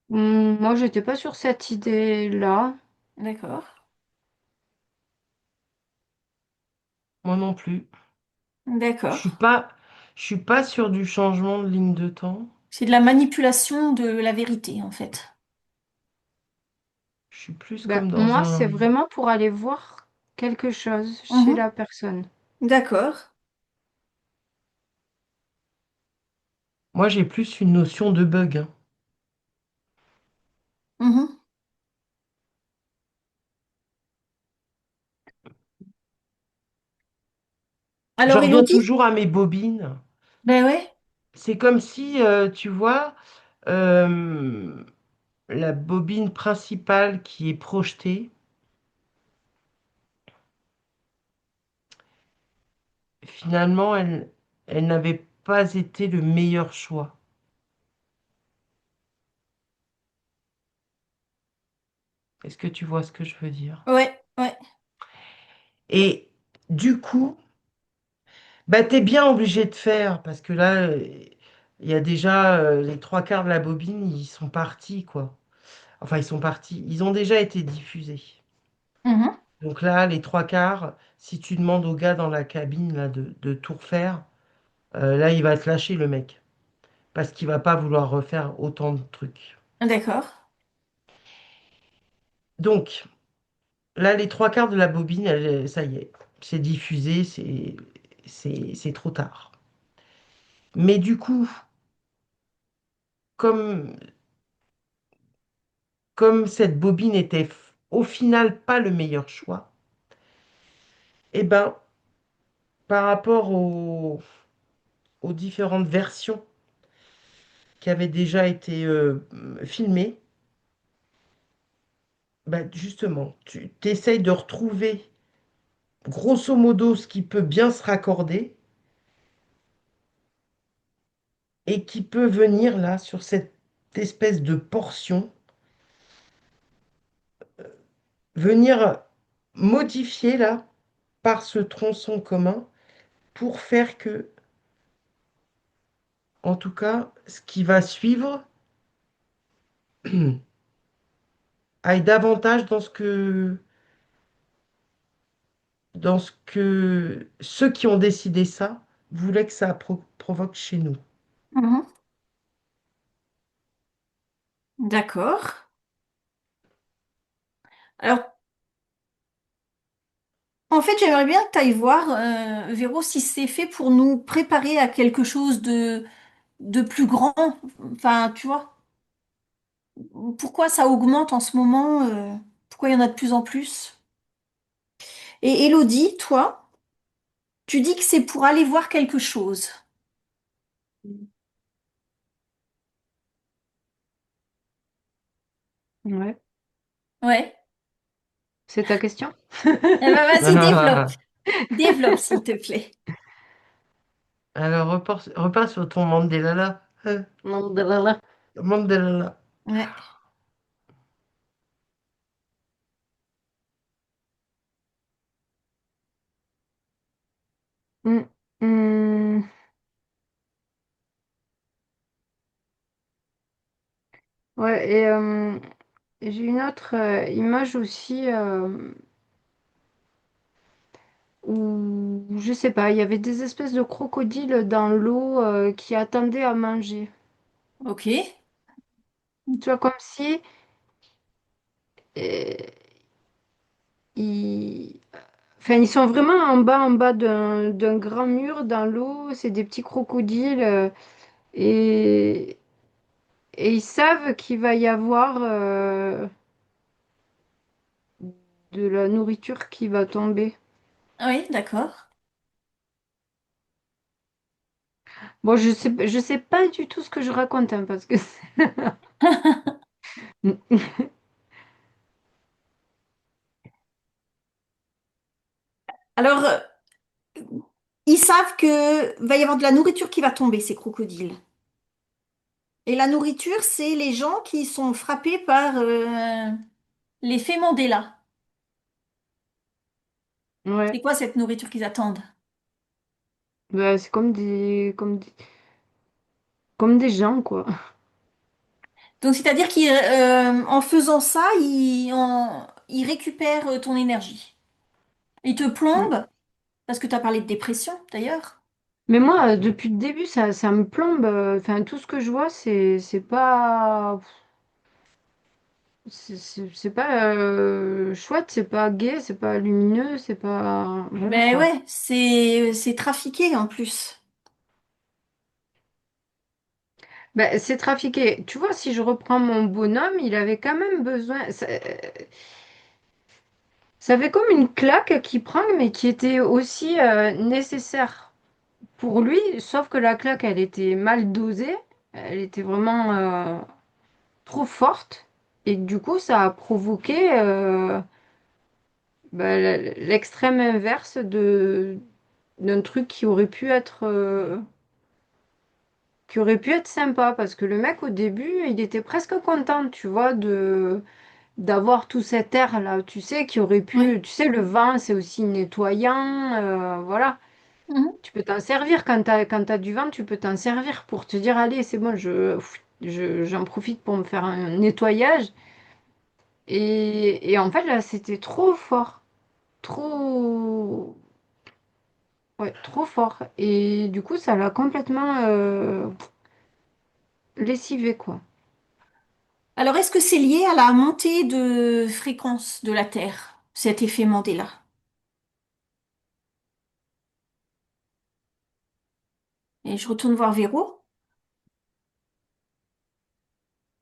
[SPEAKER 2] Moi, j'étais pas sur cette idée-là.
[SPEAKER 1] D'accord,
[SPEAKER 3] Moi non plus. Je
[SPEAKER 1] d'accord.
[SPEAKER 3] suis pas, je suis pas sur du changement de ligne de temps.
[SPEAKER 1] C'est de la manipulation de la vérité, en fait.
[SPEAKER 3] Je suis plus
[SPEAKER 2] Ben,
[SPEAKER 3] comme dans
[SPEAKER 2] moi, c'est
[SPEAKER 3] un.
[SPEAKER 2] vraiment pour aller voir quelque chose chez
[SPEAKER 1] Mhm.
[SPEAKER 2] la personne.
[SPEAKER 1] D'accord.
[SPEAKER 3] Moi, j'ai plus une notion de bug, hein.
[SPEAKER 1] Mhm. Alors,
[SPEAKER 3] J'ordonne
[SPEAKER 1] Elodie?
[SPEAKER 3] toujours à mes bobines.
[SPEAKER 1] Ben ouais.
[SPEAKER 3] C'est comme si, tu vois, euh, la bobine principale qui est projetée, finalement, elle n'avait pas été le meilleur choix. Est-ce que tu vois ce que je veux dire?
[SPEAKER 1] Ouais, ouais.
[SPEAKER 3] Et du coup, bah, t'es bien obligé de faire, parce que là, il y a déjà les trois quarts de la bobine, ils sont partis, quoi. Enfin, ils sont partis, ils ont déjà été diffusés.
[SPEAKER 1] Mhm.
[SPEAKER 3] Donc là, les trois quarts, si tu demandes au gars dans la cabine là, de tout refaire, là, il va te lâcher le mec. Parce qu'il va pas vouloir refaire autant de trucs.
[SPEAKER 1] D'accord.
[SPEAKER 3] Donc, là, les trois quarts de la bobine, ça y est, c'est diffusé, c'est trop tard. Mais du coup, comme, comme cette bobine était au final pas le meilleur choix, eh ben, par rapport aux différentes versions qui avaient déjà été filmées, bah, justement, tu essayes de retrouver grosso modo ce qui peut bien se raccorder et qui peut venir là sur cette espèce de portion, venir modifier là par ce tronçon commun pour faire que, en tout cas, ce qui va suivre aille davantage dans ce que ceux qui ont décidé ça voulaient que ça provoque chez nous.
[SPEAKER 1] Mhm. D'accord. Alors, en fait, j'aimerais bien que tu ailles voir, Véro, si c'est fait pour nous préparer à quelque chose de plus grand. Enfin, tu vois, pourquoi ça augmente en ce moment? Pourquoi il y en a de plus en plus? Et Elodie, toi, tu dis que c'est pour aller voir quelque chose.
[SPEAKER 2] Ouais.
[SPEAKER 1] Ouais.
[SPEAKER 2] C'est ta question?
[SPEAKER 1] Eh ben, vas-y, développe. Développe, s'il te plaît.
[SPEAKER 3] Alors, repars sur ton Mandela là.
[SPEAKER 2] Mandalala.
[SPEAKER 3] Mandela là.
[SPEAKER 1] Ouais.
[SPEAKER 2] Mm, mm. Ouais, et j'ai une autre image aussi où, je sais pas, il y avait des espèces de crocodiles dans l'eau qui attendaient à manger.
[SPEAKER 1] Ok.
[SPEAKER 2] Tu vois, comme si euh, ils... Enfin, ils sont vraiment en bas d'un grand mur dans l'eau. C'est des petits crocodiles et, et ils savent qu'il va y avoir de la nourriture qui va tomber.
[SPEAKER 1] Oui, d'accord.
[SPEAKER 2] Bon, je sais pas du tout ce que je raconte, hein, parce que
[SPEAKER 1] Alors, ils savent que va y avoir de la nourriture qui va tomber, ces crocodiles. Et la nourriture, c'est les gens qui sont frappés par l'effet Mandela.
[SPEAKER 2] ouais,
[SPEAKER 1] C'est quoi cette nourriture qu'ils attendent?
[SPEAKER 2] bah, c'est comme des gens, quoi.
[SPEAKER 1] Donc, c'est-à-dire qu'en faisant ça, ils récupèrent ton énergie. Ils te
[SPEAKER 2] Mm.
[SPEAKER 1] plombent, parce que tu as parlé de dépression, d'ailleurs.
[SPEAKER 2] Mais moi, depuis le début, ça me plombe. Enfin, tout ce que je vois, c'est pas, c'est pas chouette, c'est pas gai, c'est pas lumineux, c'est pas, voilà
[SPEAKER 1] Ben
[SPEAKER 2] quoi.
[SPEAKER 1] ouais, c'est trafiqué en plus.
[SPEAKER 2] Ben, c'est trafiqué. Tu vois, si je reprends mon bonhomme, il avait quand même besoin. Ça fait comme une claque qui prend, mais qui était aussi nécessaire pour lui, sauf que la claque, elle était mal dosée. Elle était vraiment trop forte. Et du coup, ça a provoqué l'extrême inverse d'un truc qui aurait pu être sympa. Parce que le mec, au début, il était presque content, tu vois, d'avoir tout cet air-là, tu sais, qui aurait pu,
[SPEAKER 1] Oui.
[SPEAKER 2] tu sais, le vent, c'est aussi nettoyant, voilà.
[SPEAKER 1] Mhm.
[SPEAKER 2] Tu peux t'en servir quand t'as du vent, tu peux t'en servir pour te dire, allez, c'est bon, j'en profite pour me faire un nettoyage. Et en fait, là, c'était trop fort, trop, ouais, trop fort. Et du coup, ça l'a complètement lessivé, quoi.
[SPEAKER 1] Alors, est-ce que c'est lié à la montée de fréquence de la Terre, cet effet Mandela? Et je retourne voir Véro.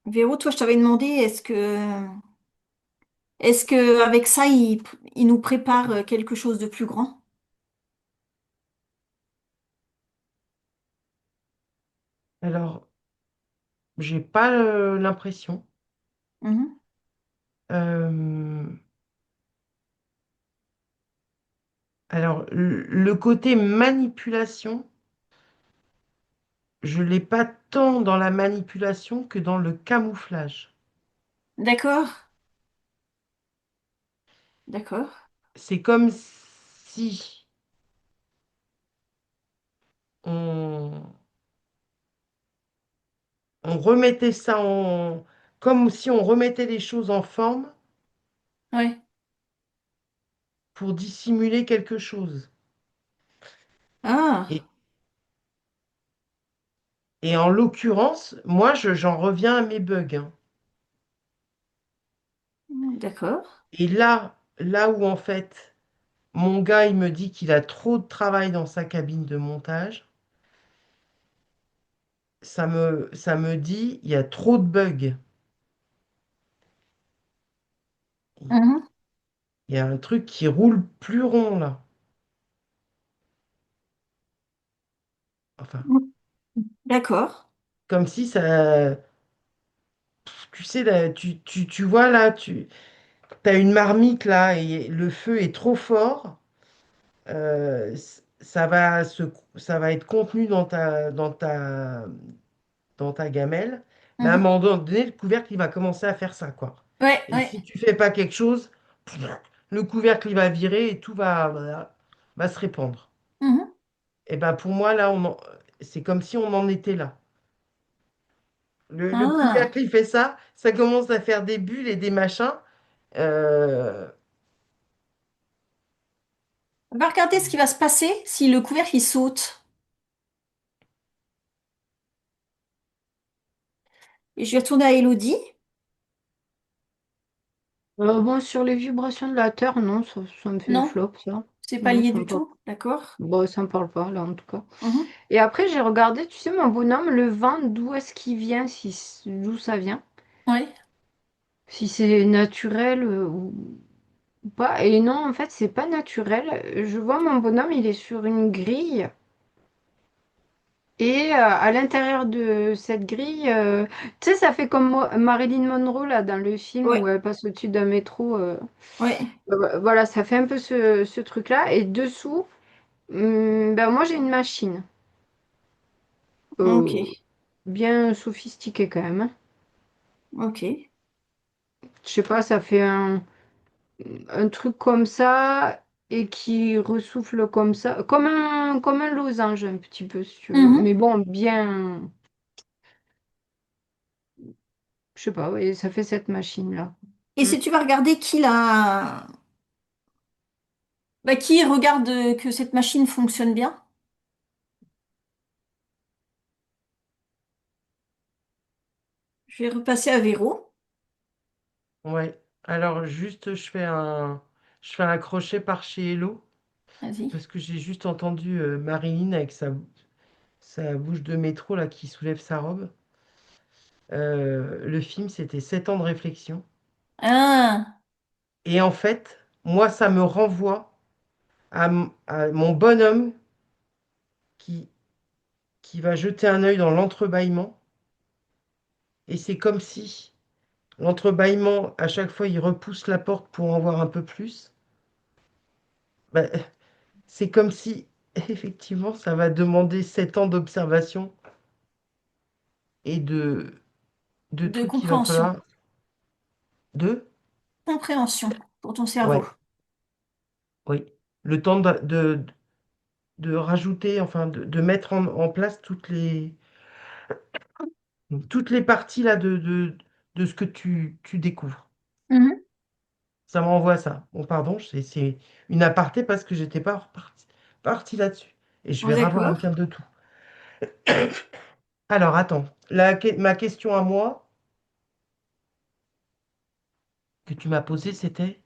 [SPEAKER 1] Véro, toi, je t'avais demandé, est-ce que avec ça, il nous prépare quelque chose de plus grand?
[SPEAKER 3] Alors, j'ai pas l'impression.
[SPEAKER 1] Mhm.
[SPEAKER 3] Euh, alors, le côté manipulation, je l'ai pas tant dans la manipulation que dans le camouflage.
[SPEAKER 1] D'accord, d'accord.
[SPEAKER 3] C'est comme si on, on remettait ça en... Comme si on remettait les choses en forme
[SPEAKER 1] Ouais.
[SPEAKER 3] pour dissimuler quelque chose.
[SPEAKER 1] Ah,
[SPEAKER 3] Et, et en l'occurrence, moi, j'en reviens à mes bugs, hein.
[SPEAKER 1] d'accord.
[SPEAKER 3] Et là où en fait, mon gars, il me dit qu'il a trop de travail dans sa cabine de montage, ça me dit, il y a trop de bugs.
[SPEAKER 1] Mhm.
[SPEAKER 3] Il y a un truc qui roule plus rond là. Enfin,
[SPEAKER 1] D'accord.
[SPEAKER 3] comme si ça... Tu sais, là, tu vois là, tu as une marmite là et le feu est trop fort. Ça va être contenu dans ta gamelle. Mais à un
[SPEAKER 1] Mhm.
[SPEAKER 3] moment donné, le couvercle, il va commencer à faire ça, quoi.
[SPEAKER 1] Ouais,
[SPEAKER 3] Et
[SPEAKER 1] ouais.
[SPEAKER 3] si tu fais pas quelque chose, le couvercle, il va virer et tout va se répandre.
[SPEAKER 1] Mhm.
[SPEAKER 3] Et ben pour moi, là, c'est comme si on en était là. Le
[SPEAKER 1] Ah.
[SPEAKER 3] couvercle, il fait ça, ça commence à faire des bulles et des machins. Euh,
[SPEAKER 1] On va regarder ce qui va se passer si le couvercle il saute. Et je vais retourner à Elodie.
[SPEAKER 2] Bon, sur les vibrations de la Terre, non, ça me fait
[SPEAKER 1] Non,
[SPEAKER 2] flop, ça.
[SPEAKER 1] c'est pas
[SPEAKER 2] Non,
[SPEAKER 1] lié
[SPEAKER 2] ça
[SPEAKER 1] du
[SPEAKER 2] me parle.
[SPEAKER 1] tout. D'accord.
[SPEAKER 2] Bon, ça me parle pas, là, en tout cas.
[SPEAKER 1] Mhm.
[SPEAKER 2] Et après, j'ai regardé, tu sais, mon bonhomme, le vent, d'où est-ce qu'il vient, d'où ça vient.
[SPEAKER 1] Ouais.
[SPEAKER 2] Si c'est naturel ou pas. Et non, en fait, c'est pas naturel. Je vois mon bonhomme, il est sur une grille. Et à l'intérieur de cette grille, tu sais, ça fait comme Marilyn Monroe, là, dans le film
[SPEAKER 1] Ouais.
[SPEAKER 2] où elle passe au-dessus d'un métro.
[SPEAKER 1] Ouais.
[SPEAKER 2] Voilà, ça fait un peu ce truc-là. Et dessous, ben moi, j'ai une machine.
[SPEAKER 1] Ok.
[SPEAKER 2] Euh, Bien sophistiquée quand même, hein.
[SPEAKER 1] Ok.
[SPEAKER 2] Je sais pas, ça fait un truc comme ça et qui ressouffle comme ça, comme un losange un petit peu, si tu veux.
[SPEAKER 1] Mhm.
[SPEAKER 2] Mais bon, bien, je sais pas, ouais, ça fait cette machine-là.
[SPEAKER 1] Et
[SPEAKER 2] Mm.
[SPEAKER 1] si tu vas regarder qui regarde que cette machine fonctionne bien, je vais repasser à Véro.
[SPEAKER 3] ouais. Alors juste, je fais un crochet par chez Hello
[SPEAKER 1] Vas-y.
[SPEAKER 3] parce que j'ai juste entendu Marilyn avec sa bouche de métro là qui soulève sa robe. Le film, c'était 7 ans de réflexion.
[SPEAKER 1] Ah,
[SPEAKER 3] Et en fait, moi, ça me renvoie à mon bonhomme qui, qui va jeter un œil dans l'entrebâillement. Et c'est comme si l'entrebâillement, à chaque fois, il repousse la porte pour en voir un peu plus. Ben, c'est comme si, effectivement, ça va demander 7 ans d'observation et de
[SPEAKER 1] de
[SPEAKER 3] trucs qu'il va
[SPEAKER 1] compréhension.
[SPEAKER 3] falloir. De?
[SPEAKER 1] Compréhension pour ton cerveau.
[SPEAKER 3] Ouais, oui. Le temps de rajouter, enfin, de mettre en place toutes les parties là de ce que tu découvres.
[SPEAKER 1] Mhm.
[SPEAKER 3] Ça m'envoie ça. Bon, pardon, c'est une aparté parce que j'étais pas parti là-dessus. Et je vais avoir un
[SPEAKER 1] D'accord.
[SPEAKER 3] quart de tout. Alors, attends. Ma question à moi que tu m'as posée, c'était,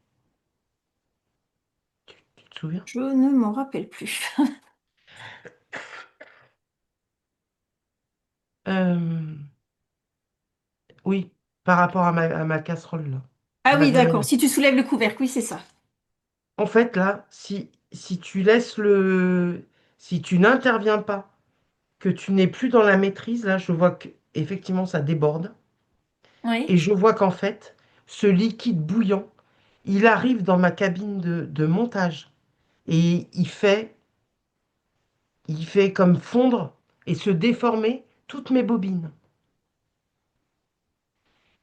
[SPEAKER 3] tu te souviens?
[SPEAKER 1] Je ne m'en rappelle plus.
[SPEAKER 3] Euh, oui, par rapport à ma casserole, là,
[SPEAKER 1] Ah
[SPEAKER 3] à ma
[SPEAKER 1] oui, d'accord.
[SPEAKER 3] vermine.
[SPEAKER 1] Si tu soulèves le couvercle, oui, c'est ça.
[SPEAKER 3] En fait, là, si tu laisses si tu n'interviens pas, que tu n'es plus dans la maîtrise, là, je vois que effectivement ça déborde. Et
[SPEAKER 1] Oui.
[SPEAKER 3] je vois qu'en fait, ce liquide bouillant, il arrive dans ma cabine de montage. Et il fait comme fondre et se déformer toutes mes bobines.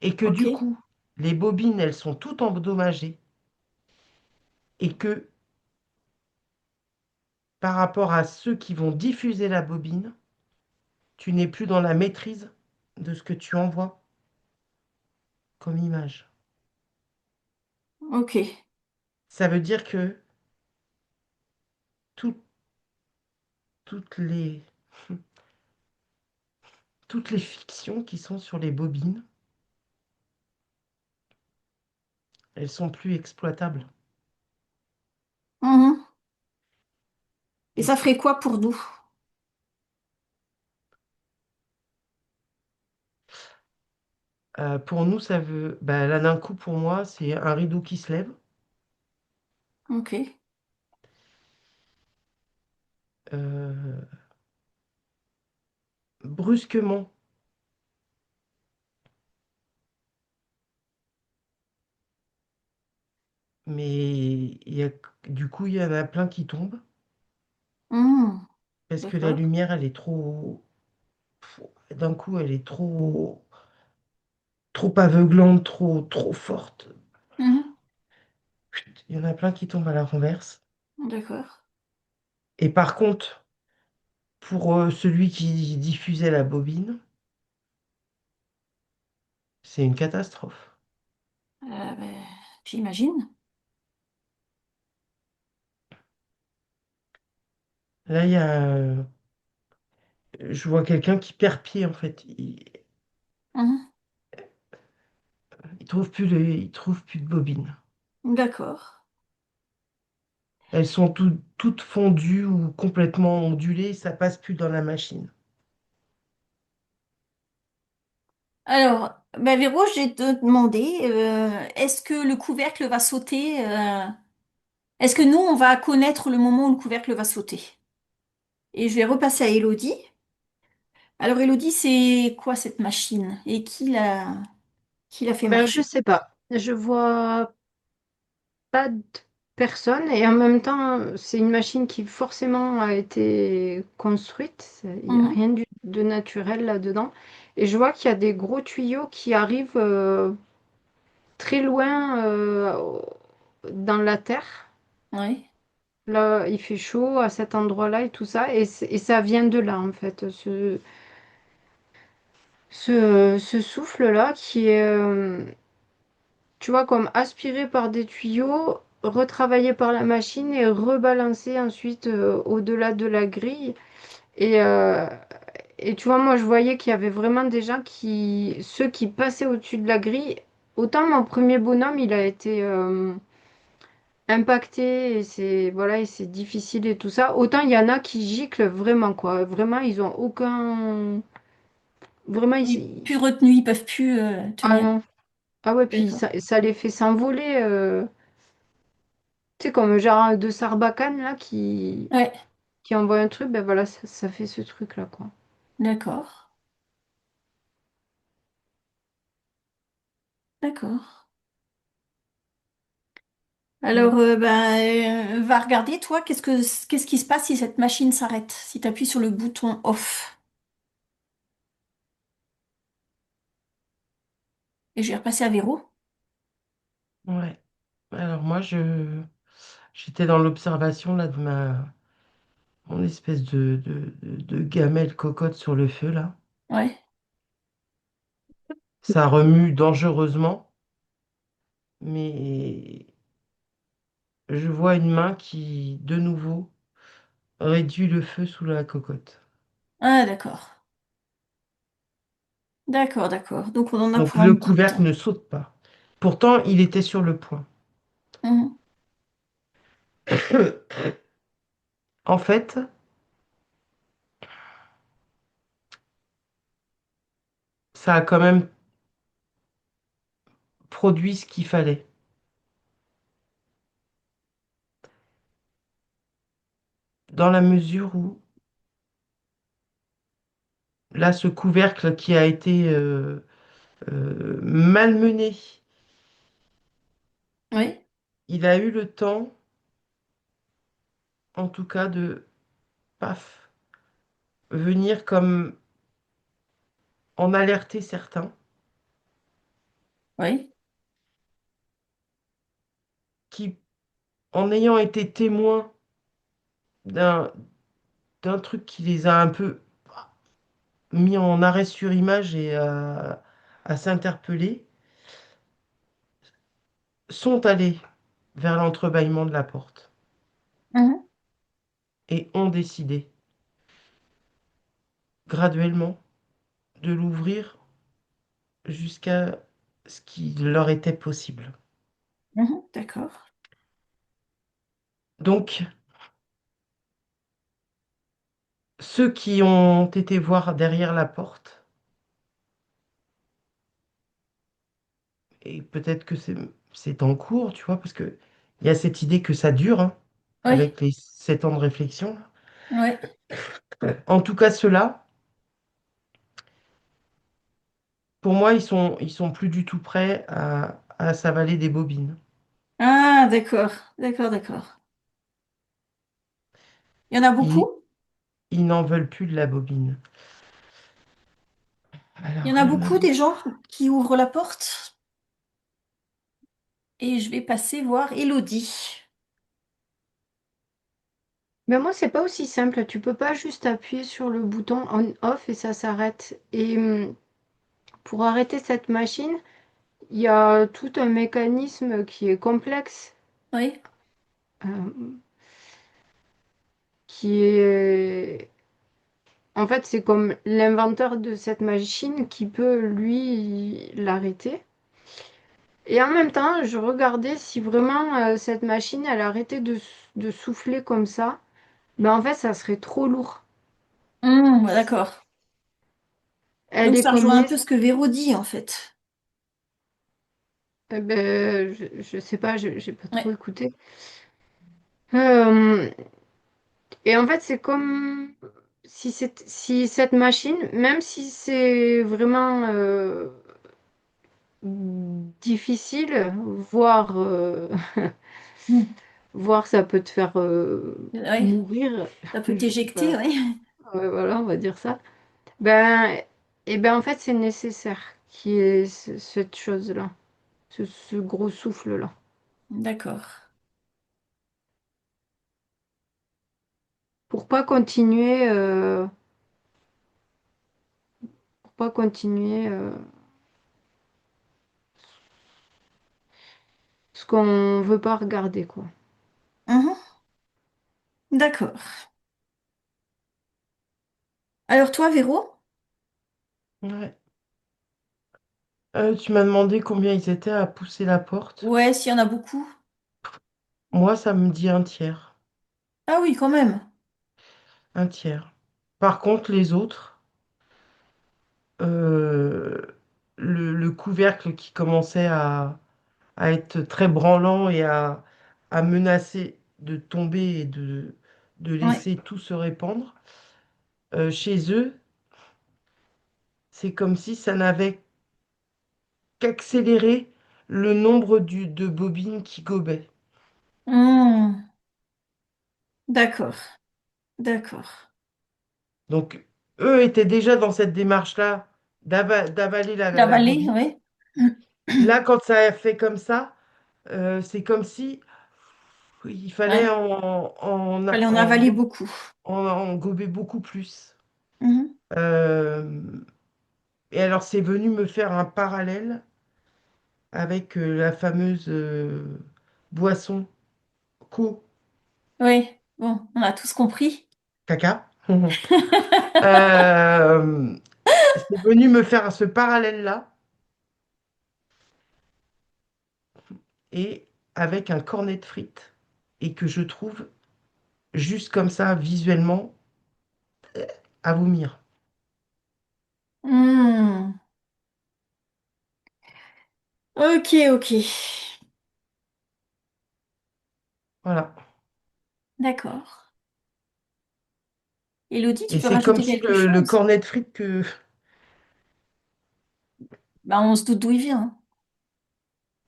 [SPEAKER 3] Et que
[SPEAKER 1] Ok.
[SPEAKER 3] du coup, les bobines, elles sont toutes endommagées. Et que par rapport à ceux qui vont diffuser la bobine, tu n'es plus dans la maîtrise de ce que tu envoies comme image.
[SPEAKER 1] Ok.
[SPEAKER 3] Ça veut dire que tout- toutes toutes les fictions qui sont sur les bobines, elles sont plus exploitables.
[SPEAKER 1] Mhm. Et
[SPEAKER 3] Et
[SPEAKER 1] ça ferait quoi pour nous?
[SPEAKER 3] pour nous, ça veut, bah, là d'un coup, pour moi, c'est un rideau qui se lève
[SPEAKER 1] Ok.
[SPEAKER 3] euh, brusquement, mais du coup, il y en a plein qui tombent
[SPEAKER 1] Mhm.
[SPEAKER 3] parce que la
[SPEAKER 1] D'accord.
[SPEAKER 3] lumière, elle est trop, d'un coup, elle est trop aveuglante, trop forte.
[SPEAKER 1] Mhm.
[SPEAKER 3] Il y en a plein qui tombent à la renverse.
[SPEAKER 1] D'accord.
[SPEAKER 3] Et par contre, pour celui qui diffusait la bobine, c'est une catastrophe.
[SPEAKER 1] Ben, j'imagine.
[SPEAKER 3] Là, je vois quelqu'un qui perd pied, en fait.
[SPEAKER 1] Mhm.
[SPEAKER 3] Il trouve plus de bobine.
[SPEAKER 1] D'accord.
[SPEAKER 3] Elles sont toutes fondues ou complètement ondulées, ça passe plus dans la machine.
[SPEAKER 1] Alors, ben Véro, j'ai te demandé, est-ce que le couvercle va sauter est-ce que nous, on va connaître le moment où le couvercle va sauter? Et je vais repasser à Elodie. Alors, Elodie, c'est quoi cette machine? Et qui l'a fait
[SPEAKER 2] Ben, je
[SPEAKER 1] marcher?
[SPEAKER 2] sais pas. Je vois pas de personne et en même temps, c'est une machine qui forcément a été construite. Il n'y a
[SPEAKER 1] Mhm.
[SPEAKER 2] rien de naturel là-dedans. Et je vois qu'il y a des gros tuyaux qui arrivent très loin dans la terre.
[SPEAKER 1] Oui.
[SPEAKER 2] Là, il fait chaud à cet endroit-là et tout ça. Et ça vient de là, en fait, ce souffle-là qui est, tu vois, comme aspiré par des tuyaux, retravaillé par la machine et rebalancé ensuite au-delà de la grille. Et, euh, et tu vois, moi, je voyais qu'il y avait vraiment des gens ceux qui passaient au-dessus de la grille. Autant mon premier bonhomme, il a été impacté et c'est difficile et tout ça. Autant il y en a qui giclent vraiment, quoi. Vraiment, ils ont vraiment,
[SPEAKER 1] Oui, plus retenus, ils peuvent plus
[SPEAKER 2] ah
[SPEAKER 1] tenir.
[SPEAKER 2] non. Ah ouais, puis
[SPEAKER 1] D'accord.
[SPEAKER 2] ça les fait s'envoler. Tu sais, comme genre de Sarbacane, là,
[SPEAKER 1] Ouais,
[SPEAKER 2] qui envoie un truc, ben voilà, ça fait ce truc-là, quoi.
[SPEAKER 1] d'accord. D'accord. Alors,
[SPEAKER 2] Voilà.
[SPEAKER 1] va regarder, toi, qu'est-ce qui se passe si cette machine s'arrête, si tu appuies sur le bouton off. Et je vais repasser à Véro.
[SPEAKER 3] Ouais. Alors moi, j'étais dans l'observation là de mon espèce de gamelle cocotte sur le feu là.
[SPEAKER 1] Ouais.
[SPEAKER 3] Ça remue dangereusement, mais je vois une main qui, de nouveau, réduit le feu sous la cocotte.
[SPEAKER 1] Ah, d'accord. D'accord, d'accord. Donc, on en a
[SPEAKER 3] Donc
[SPEAKER 1] pour un
[SPEAKER 3] le
[SPEAKER 1] bout de
[SPEAKER 3] couvercle
[SPEAKER 1] temps.
[SPEAKER 3] ne saute pas. Pourtant, il était sur le point.
[SPEAKER 1] Mhm.
[SPEAKER 3] En fait, ça a quand même produit ce qu'il fallait, dans la mesure où, là, ce couvercle qui a été malmené,
[SPEAKER 1] Oui,
[SPEAKER 3] il a eu le temps, en tout cas, de, paf, venir comme en alerter certains,
[SPEAKER 1] oui,
[SPEAKER 3] qui, en ayant été témoins d'un d'un truc qui les a un peu mis en arrêt sur image et à s'interpeller, sont allés vers l'entrebâillement de la porte
[SPEAKER 1] mhm,
[SPEAKER 3] et ont décidé graduellement de l'ouvrir jusqu'à ce qu'il leur était possible.
[SPEAKER 1] mhm, d'accord.
[SPEAKER 3] Donc, ceux qui ont été voir derrière la porte, et peut-être que c'est en cours, tu vois, parce que il y a cette idée que ça dure, hein,
[SPEAKER 1] Oui,
[SPEAKER 3] avec les 7 ans de réflexion.
[SPEAKER 1] oui.
[SPEAKER 3] En tout cas, ceux-là, pour moi, ils sont plus du tout prêts à s'avaler des bobines.
[SPEAKER 1] Ah, d'accord, d'accord, d'accord. Il y en a
[SPEAKER 3] Ils,
[SPEAKER 1] beaucoup?
[SPEAKER 3] ils n'en veulent plus de la bobine.
[SPEAKER 1] Il y en
[SPEAKER 3] Alors,
[SPEAKER 1] a beaucoup des gens qui ouvrent la porte et je vais passer voir Elodie.
[SPEAKER 2] Mais moi, c'est pas aussi simple. Tu peux pas juste appuyer sur le bouton on-off et ça s'arrête. Et pour arrêter cette machine, il y a tout un mécanisme qui est complexe,
[SPEAKER 1] Oui,
[SPEAKER 2] euh, qui est... En fait, c'est comme l'inventeur de cette machine qui peut, lui, l'arrêter. Et en même temps, je regardais si vraiment cette machine, elle arrêtait de souffler comme ça. Ben en fait, ça serait trop lourd.
[SPEAKER 1] d'accord.
[SPEAKER 2] Elle
[SPEAKER 1] Donc
[SPEAKER 2] est
[SPEAKER 1] ça
[SPEAKER 2] comme
[SPEAKER 1] rejoint un
[SPEAKER 2] les...
[SPEAKER 1] peu ce que Véro dit en fait.
[SPEAKER 2] ben, je sais pas, j'ai pas trop
[SPEAKER 1] Ouais,
[SPEAKER 2] écouté. Euh, et en fait, c'est comme si cette machine, même si c'est vraiment difficile, voire,
[SPEAKER 1] mm.
[SPEAKER 2] voire ça peut te faire
[SPEAKER 1] Ouais,
[SPEAKER 2] mourir,
[SPEAKER 1] ça peut
[SPEAKER 2] je sais
[SPEAKER 1] t'éjecter,
[SPEAKER 2] pas.
[SPEAKER 1] oui.
[SPEAKER 2] Ouais, voilà, on va dire ça. Ben, et ben en fait, c'est nécessaire qu'il y ait cette chose-là, ce gros souffle-là.
[SPEAKER 1] D'accord.
[SPEAKER 2] Pour pas continuer, pour pas continuer ce qu'on veut pas regarder, quoi.
[SPEAKER 1] Mhm. D'accord. Alors toi, Véro?
[SPEAKER 3] ouais. Tu m'as demandé combien ils étaient à pousser la porte.
[SPEAKER 1] Ouais, s'il y en a beaucoup.
[SPEAKER 3] Moi, ça me dit un tiers.
[SPEAKER 1] Ah oui, quand même.
[SPEAKER 3] Un tiers. Par contre, les autres, euh, le couvercle qui commençait à être très branlant et à menacer de tomber et de
[SPEAKER 1] Ouais.
[SPEAKER 3] laisser tout se répandre. Chez eux, c'est comme si ça n'avait qu'accéléré le nombre de bobines qui gobaient.
[SPEAKER 1] Hmm. D'accord, d'accord.
[SPEAKER 3] Donc, eux étaient déjà dans cette démarche-là d'avaler la
[SPEAKER 1] L'avaler,
[SPEAKER 3] bobine.
[SPEAKER 1] oui.
[SPEAKER 3] Là, quand ça a fait comme ça, c'est comme si il fallait
[SPEAKER 1] Ouais. Fallait en avaler beaucoup.
[SPEAKER 3] en gober beaucoup plus.
[SPEAKER 1] Mhm.
[SPEAKER 3] Euh, et alors, c'est venu me faire un parallèle avec la fameuse boisson Co
[SPEAKER 1] Oui, bon, on a tous compris.
[SPEAKER 3] caca. Euh, c'est venu me faire ce parallèle-là et avec un cornet de frites et que je trouve juste comme ça visuellement à vomir.
[SPEAKER 1] Hmm. Ok, ok.
[SPEAKER 3] Voilà.
[SPEAKER 1] D'accord. Elodie, tu
[SPEAKER 3] Et
[SPEAKER 1] peux
[SPEAKER 3] c'est comme
[SPEAKER 1] rajouter
[SPEAKER 3] si
[SPEAKER 1] quelque
[SPEAKER 3] le
[SPEAKER 1] chose?
[SPEAKER 3] cornet de frites que...
[SPEAKER 1] Bah, on se doute d'où il vient.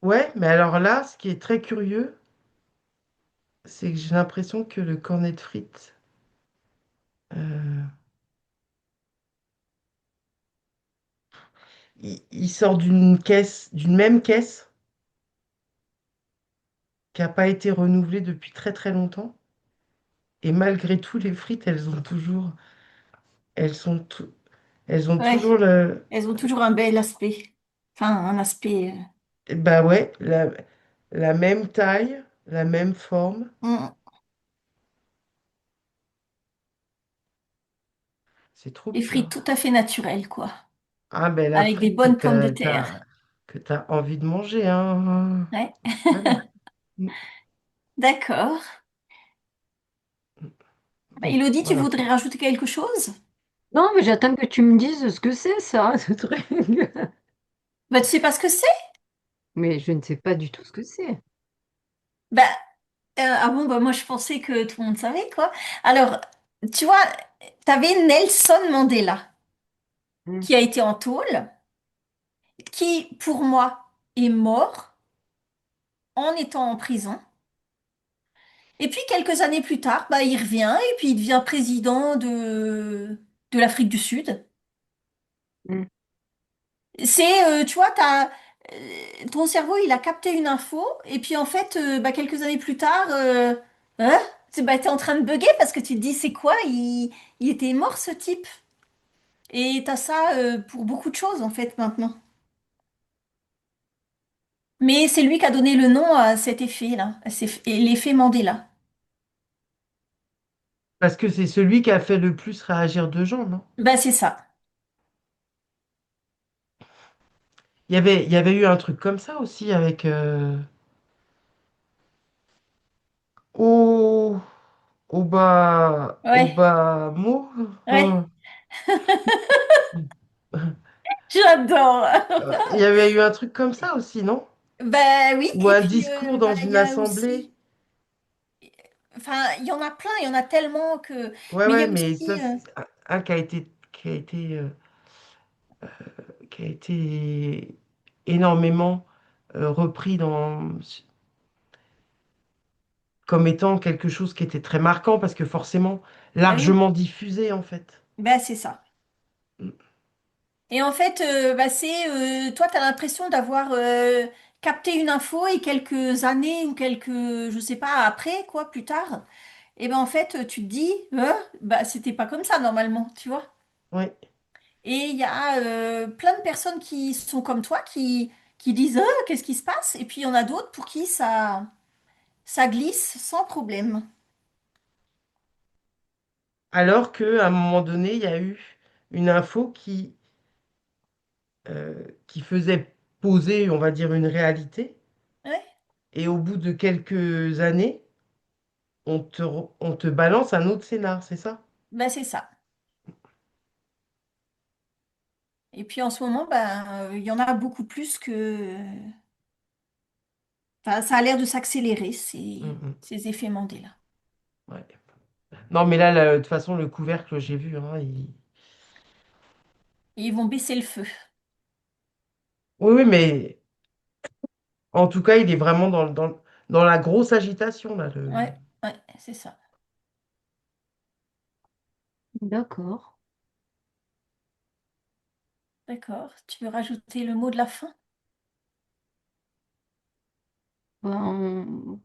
[SPEAKER 3] Ouais, mais alors là, ce qui est très curieux, c'est que j'ai l'impression que le cornet de frites, euh, il sort d'une caisse, d'une même caisse qui n'a pas été renouvelée depuis très très longtemps. Et malgré tout, les frites, elles sont, elles ont
[SPEAKER 1] Ouais,
[SPEAKER 3] toujours le,
[SPEAKER 1] elles ont toujours un bel aspect. Enfin, un aspect.
[SPEAKER 3] bah ouais, la même taille, la même forme.
[SPEAKER 1] Hmm.
[SPEAKER 3] C'est trop
[SPEAKER 1] Des frites
[SPEAKER 3] bizarre.
[SPEAKER 1] tout à fait naturelles, quoi.
[SPEAKER 3] Ah ben la
[SPEAKER 1] Avec des
[SPEAKER 3] frite que
[SPEAKER 1] bonnes pommes de terre.
[SPEAKER 3] que t'as envie de manger, hein.
[SPEAKER 1] Ouais,
[SPEAKER 3] Voilà. Mm.
[SPEAKER 1] d'accord. Bah,
[SPEAKER 3] Bon,
[SPEAKER 1] Elodie, tu
[SPEAKER 3] voilà.
[SPEAKER 1] voudrais rajouter quelque chose?
[SPEAKER 2] Non, mais j'attends que tu me dises ce que c'est, ça, ce truc.
[SPEAKER 1] Bah, tu sais pas ce que c'est?
[SPEAKER 2] Mais je ne sais pas du tout ce que c'est.
[SPEAKER 1] Bah, ah bon, bah moi je pensais que tout le monde savait, quoi. Alors, tu vois, t'avais Nelson Mandela,
[SPEAKER 2] Hmm.
[SPEAKER 1] qui a été en tôle, qui, pour moi, est mort en étant en prison. Et puis, quelques années plus tard, bah, il revient et puis il devient président de l'Afrique du Sud.
[SPEAKER 2] Hmm.
[SPEAKER 1] C'est, tu vois, ton cerveau, il a capté une info, et puis en fait, bah, quelques années plus tard, hein, bah, t'es en train de bugger parce que tu te dis, c'est quoi? Il était mort, ce type. Et t'as ça pour beaucoup de choses, en fait, maintenant. Mais c'est lui qui a donné le nom à cet effet-là, et l'effet Mandela.
[SPEAKER 3] Parce que c'est celui qui a fait le plus réagir de gens, non?
[SPEAKER 1] Bah, c'est ça.
[SPEAKER 3] Il y avait eu un truc comme ça aussi avec O-
[SPEAKER 1] Ouais,
[SPEAKER 3] Obama.
[SPEAKER 1] ouais, j'adore.
[SPEAKER 3] Il y avait eu un truc comme ça aussi, non?
[SPEAKER 1] Bah oui,
[SPEAKER 3] Ou
[SPEAKER 1] et
[SPEAKER 3] un
[SPEAKER 1] puis,
[SPEAKER 3] discours
[SPEAKER 1] bah,
[SPEAKER 3] dans
[SPEAKER 1] il
[SPEAKER 3] une
[SPEAKER 1] y a
[SPEAKER 3] assemblée.
[SPEAKER 1] aussi. Enfin, il y en a plein, il y en a tellement que.
[SPEAKER 3] Ouais,
[SPEAKER 1] Mais il y
[SPEAKER 3] ouais,
[SPEAKER 1] a
[SPEAKER 3] mais ça,
[SPEAKER 1] aussi.
[SPEAKER 3] c'est un qui a été énormément repris comme étant quelque chose qui était très marquant parce que forcément
[SPEAKER 1] Bah oui,
[SPEAKER 3] largement diffusé en fait.
[SPEAKER 1] bah c'est ça.
[SPEAKER 3] Mm.
[SPEAKER 1] Et en fait, bah c'est. Toi, tu as l'impression d'avoir capté une info et quelques années ou quelques. Je sais pas, après, quoi, plus tard. Et ben en fait, tu te dis, bah c'était pas comme ça normalement, tu vois.
[SPEAKER 3] Ouais.
[SPEAKER 1] Et il y a plein de personnes qui sont comme toi, qui disent, qu'est-ce qui se passe? Et puis il y en a d'autres pour qui ça glisse sans problème.
[SPEAKER 3] Alors qu'à un moment donné, il y a eu une info qui faisait poser, on va dire, une réalité.
[SPEAKER 1] Ouais,
[SPEAKER 3] Et au bout de quelques années, on te balance un autre scénar, c'est ça?
[SPEAKER 1] bah c'est ça. Et puis en ce moment, ben, il y en a beaucoup plus que... Enfin, ça a l'air de s'accélérer,
[SPEAKER 3] Mm,
[SPEAKER 1] ces effets Mandela.
[SPEAKER 3] ouais. Non, mais de toute façon, le couvercle, j'ai vu, hein,
[SPEAKER 1] Et ils vont baisser le feu.
[SPEAKER 3] oui, oui, mais en tout cas, il est vraiment dans la grosse agitation, là.
[SPEAKER 1] Ouais, ouais, c'est ça.
[SPEAKER 2] D'accord.
[SPEAKER 1] D'accord. Tu veux rajouter le mot de la fin?
[SPEAKER 2] Ben,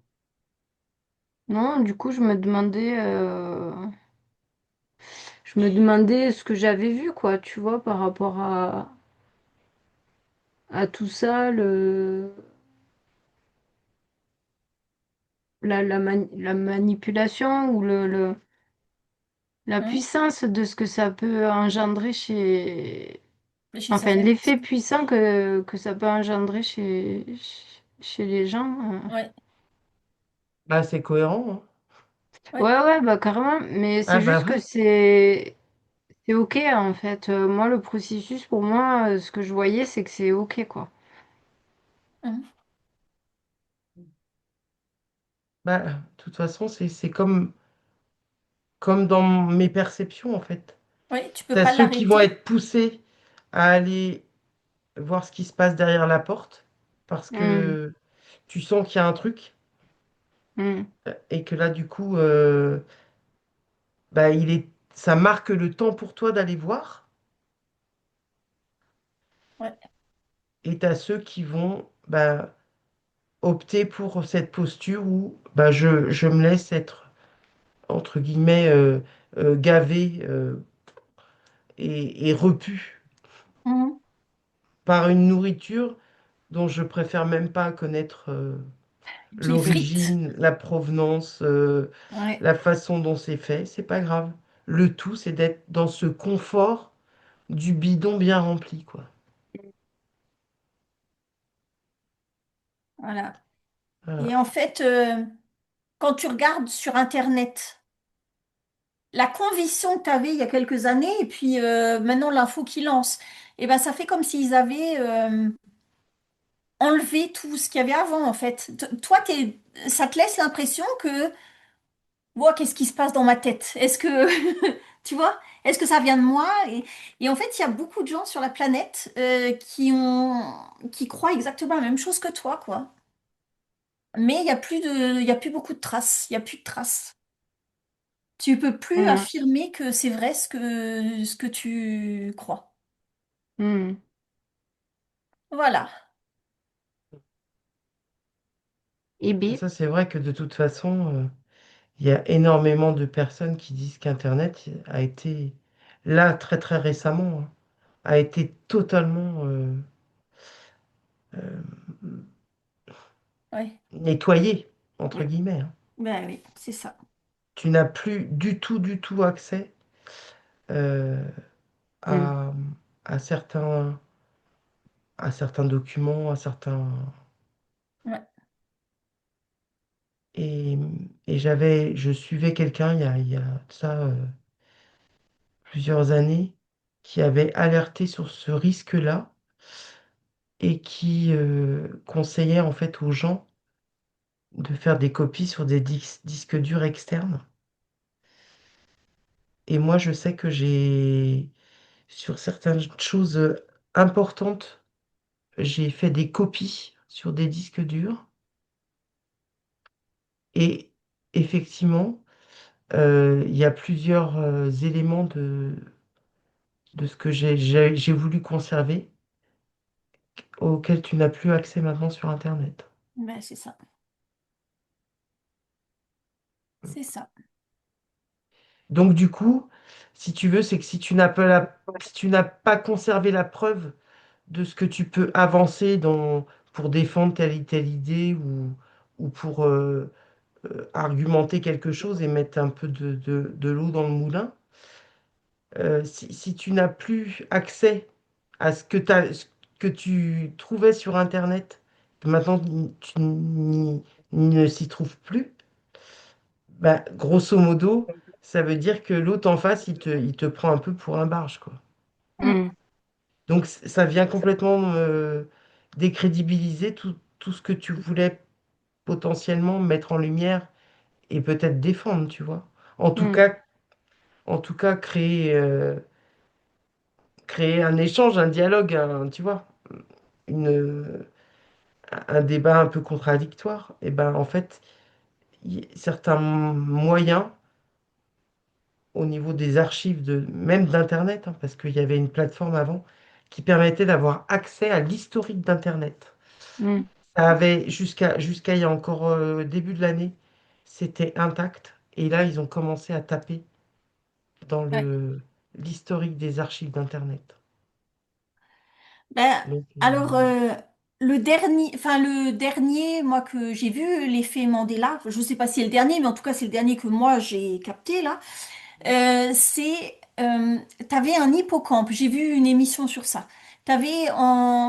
[SPEAKER 2] non, du coup, je me demandais ce que j'avais vu, quoi, tu vois, par rapport à tout ça, la manipulation ou la
[SPEAKER 1] Hein.
[SPEAKER 2] puissance de ce que ça peut engendrer
[SPEAKER 1] Chez
[SPEAKER 2] enfin,
[SPEAKER 1] certaines
[SPEAKER 2] l'effet
[SPEAKER 1] personnes.
[SPEAKER 2] puissant que ça peut engendrer chez les gens.
[SPEAKER 1] Ouais,
[SPEAKER 3] Bah, c'est cohérent, hein.
[SPEAKER 1] ouais.
[SPEAKER 2] Ouais, ouais, bah carrément, mais
[SPEAKER 3] Ah,
[SPEAKER 2] c'est
[SPEAKER 3] bah
[SPEAKER 2] juste que
[SPEAKER 3] oui.
[SPEAKER 2] c'est ok en fait. Moi, le processus, pour moi, ce que je voyais, c'est que c'est ok, quoi.
[SPEAKER 1] Hein.
[SPEAKER 3] Bah, de toute façon, c'est comme dans mes perceptions, en fait.
[SPEAKER 1] Ouais, tu peux
[SPEAKER 3] T'as
[SPEAKER 1] pas
[SPEAKER 3] ceux qui vont
[SPEAKER 1] l'arrêter.
[SPEAKER 3] être poussés à aller voir ce qui se passe derrière la porte, parce
[SPEAKER 2] Hmm,
[SPEAKER 3] que tu sens qu'il y a un truc,
[SPEAKER 2] hmm,
[SPEAKER 3] et que là, du coup, bah, ça marque le temps pour toi d'aller voir.
[SPEAKER 1] Ouais.
[SPEAKER 3] Et t'as ceux qui vont bah, opter pour cette posture où bah, je me laisse être, entre guillemets, gavé et repu
[SPEAKER 1] Mhm.
[SPEAKER 3] par une nourriture dont je préfère même pas connaître
[SPEAKER 1] Qui effrite.
[SPEAKER 3] l'origine, la provenance,
[SPEAKER 1] Ouais.
[SPEAKER 3] la façon dont c'est fait. C'est pas grave. Le tout, c'est d'être dans ce confort du bidon bien rempli, quoi.
[SPEAKER 1] Voilà. Et
[SPEAKER 3] Voilà.
[SPEAKER 1] en fait, quand tu regardes sur Internet, la conviction que tu avais il y a quelques années, et puis maintenant l'info qui lance, et ben ça fait comme s'ils avaient enlevé tout ce qu'il y avait avant, en fait. Toi, ça te laisse l'impression que, wow, qu'est-ce qui se passe dans ma tête? Est-ce que, tu vois, est-ce que ça vient de moi? Et en fait, il y a beaucoup de gens sur la planète qui croient exactement la même chose que toi, quoi. Mais il y a plus beaucoup de traces. Il y a plus de traces. Tu peux plus
[SPEAKER 2] hmm,
[SPEAKER 1] affirmer que c'est vrai ce que tu crois.
[SPEAKER 2] hmm.
[SPEAKER 1] Voilà.
[SPEAKER 2] Eh bien,
[SPEAKER 3] Ça, c'est vrai que de toute façon, il y a énormément de personnes qui disent qu'Internet a été, là, très très récemment, hein, a été totalement
[SPEAKER 1] Ouais.
[SPEAKER 3] nettoyé, entre guillemets, hein.
[SPEAKER 1] Ben oui, c'est ça.
[SPEAKER 3] Tu n'as plus du tout accès euh,
[SPEAKER 2] hmm,
[SPEAKER 3] à, à certains, à certains documents, à certains...
[SPEAKER 1] Ouais.
[SPEAKER 3] Et, je suivais quelqu'un il y a de ça plusieurs années qui avait alerté sur ce risque-là et qui conseillait en fait aux gens de faire des copies sur des disques durs externes. Et moi, je sais que sur certaines choses importantes, j'ai fait des copies sur des disques durs. Et effectivement, il y a plusieurs éléments de ce que j'ai voulu conserver auxquels tu n'as plus accès maintenant sur Internet.
[SPEAKER 1] Ben c'est ça. C'est ça.
[SPEAKER 3] Donc du coup, si tu veux, c'est que si tu n'as pas conservé la preuve de ce que tu peux avancer pour défendre telle ou telle idée ou pour argumenter quelque chose et mettre un peu de l'eau dans le moulin, si tu n'as plus accès à ce que tu trouvais sur Internet, que maintenant ne s'y trouves plus, bah, grosso modo, ça veut dire que l'autre en face, il te prend un peu pour un barge, quoi.
[SPEAKER 1] Mm.
[SPEAKER 2] hmm.
[SPEAKER 3] Donc ça vient complètement décrédibiliser tout ce que tu voulais potentiellement mettre en lumière et peut-être défendre, tu vois. En tout
[SPEAKER 2] Mm.
[SPEAKER 3] cas, en tout cas créer un échange, un dialogue, tu vois, une, un débat un peu contradictoire. Et ben en fait, certains moyens au niveau des archives même d'Internet, hein, parce qu'il y avait une plateforme avant qui permettait d'avoir accès à l'historique d'Internet.
[SPEAKER 2] Mm.
[SPEAKER 3] Ça avait jusqu'à il y a encore début de l'année, c'était intact. Et là, ils ont commencé à taper dans
[SPEAKER 1] Ouais.
[SPEAKER 3] l'historique des archives d'Internet.
[SPEAKER 1] Ben,
[SPEAKER 3] Donc,
[SPEAKER 1] alors, le dernier, moi, que j'ai vu, l'effet Mandela, je ne sais pas si c'est le dernier, mais en tout cas, c'est le dernier que moi, j'ai capté, là. T'avais un hippocampe, j'ai vu une émission sur ça.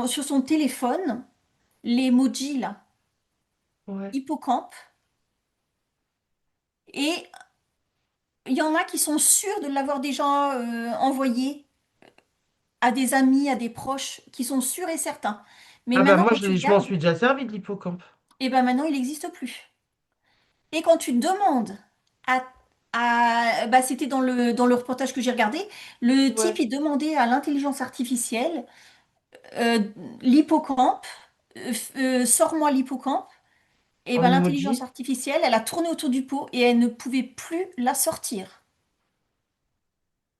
[SPEAKER 1] Sur son téléphone, l'emoji, là,
[SPEAKER 3] ouais.
[SPEAKER 1] hippocampe, et il y en a qui sont sûrs de l'avoir déjà envoyé à des amis, à des proches, qui sont sûrs et certains. Mais
[SPEAKER 3] Ah bah
[SPEAKER 1] maintenant,
[SPEAKER 3] moi,
[SPEAKER 1] quand tu
[SPEAKER 3] je m'en
[SPEAKER 1] regardes,
[SPEAKER 3] suis déjà servi de l'hippocampe.
[SPEAKER 1] et ben maintenant, il n'existe plus. Et quand tu demandes c'était dans le reportage que j'ai regardé, le type,
[SPEAKER 3] Ouais.
[SPEAKER 1] il demandait à l'intelligence artificielle, euh, l'hippocampe, sors-moi l'hippocampe. Et
[SPEAKER 3] En
[SPEAKER 1] ben
[SPEAKER 3] emoji.
[SPEAKER 1] l'intelligence artificielle, elle a tourné autour du pot et elle ne pouvait plus la sortir.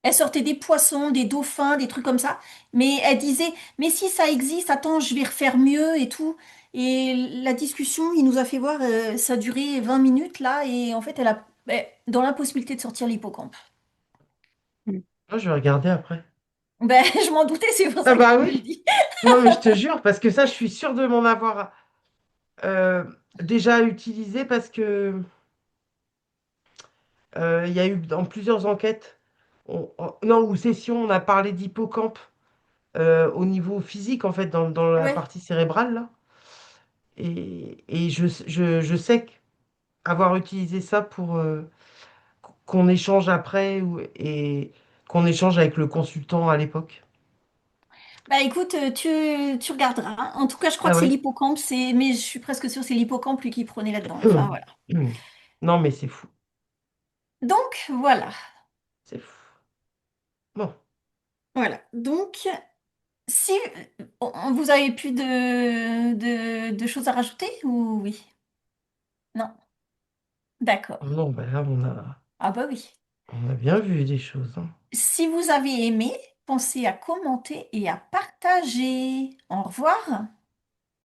[SPEAKER 1] Elle sortait des poissons, des dauphins, des trucs comme ça. Mais elle disait, mais si ça existe, attends, je vais refaire mieux et tout. Et la discussion, il nous a fait voir, ça a duré 20 minutes là. Et en fait, elle a dans l'impossibilité de sortir l'hippocampe.
[SPEAKER 2] Mm.
[SPEAKER 3] Ah, je vais regarder après.
[SPEAKER 1] Ben, je m'en doutais, c'est pour
[SPEAKER 3] Ah
[SPEAKER 1] ça que je
[SPEAKER 3] bah
[SPEAKER 1] te le
[SPEAKER 3] oui.
[SPEAKER 1] dis.
[SPEAKER 3] Non mais je te jure, parce que ça, je suis sûre de m'en avoir euh, déjà utilisé parce que il y a eu dans plusieurs enquêtes, non, ou sessions, on a parlé d'hippocampe au niveau physique, en fait, dans la
[SPEAKER 1] Ouais.
[SPEAKER 3] partie cérébrale, là. Et je sais avoir utilisé ça pour qu'on échange après et qu'on échange avec le consultant à l'époque.
[SPEAKER 1] Bah écoute, tu regarderas, hein. En tout cas, je crois
[SPEAKER 3] Ah
[SPEAKER 1] que c'est
[SPEAKER 3] ouais?
[SPEAKER 1] l'hippocampe, mais je suis presque sûre que c'est l'hippocampe lui qui prenait là-dedans. Enfin voilà.
[SPEAKER 3] Non, mais c'est fou.
[SPEAKER 1] Donc voilà.
[SPEAKER 3] C'est fou. Bon.
[SPEAKER 1] Voilà. Donc, si vous avez plus de choses à rajouter ou oui? Non. D'accord.
[SPEAKER 3] Non, bah là,
[SPEAKER 1] Ah bah oui.
[SPEAKER 3] on a bien vu des choses, hein.
[SPEAKER 1] Si vous avez aimé, pensez à commenter et à partager. Au revoir.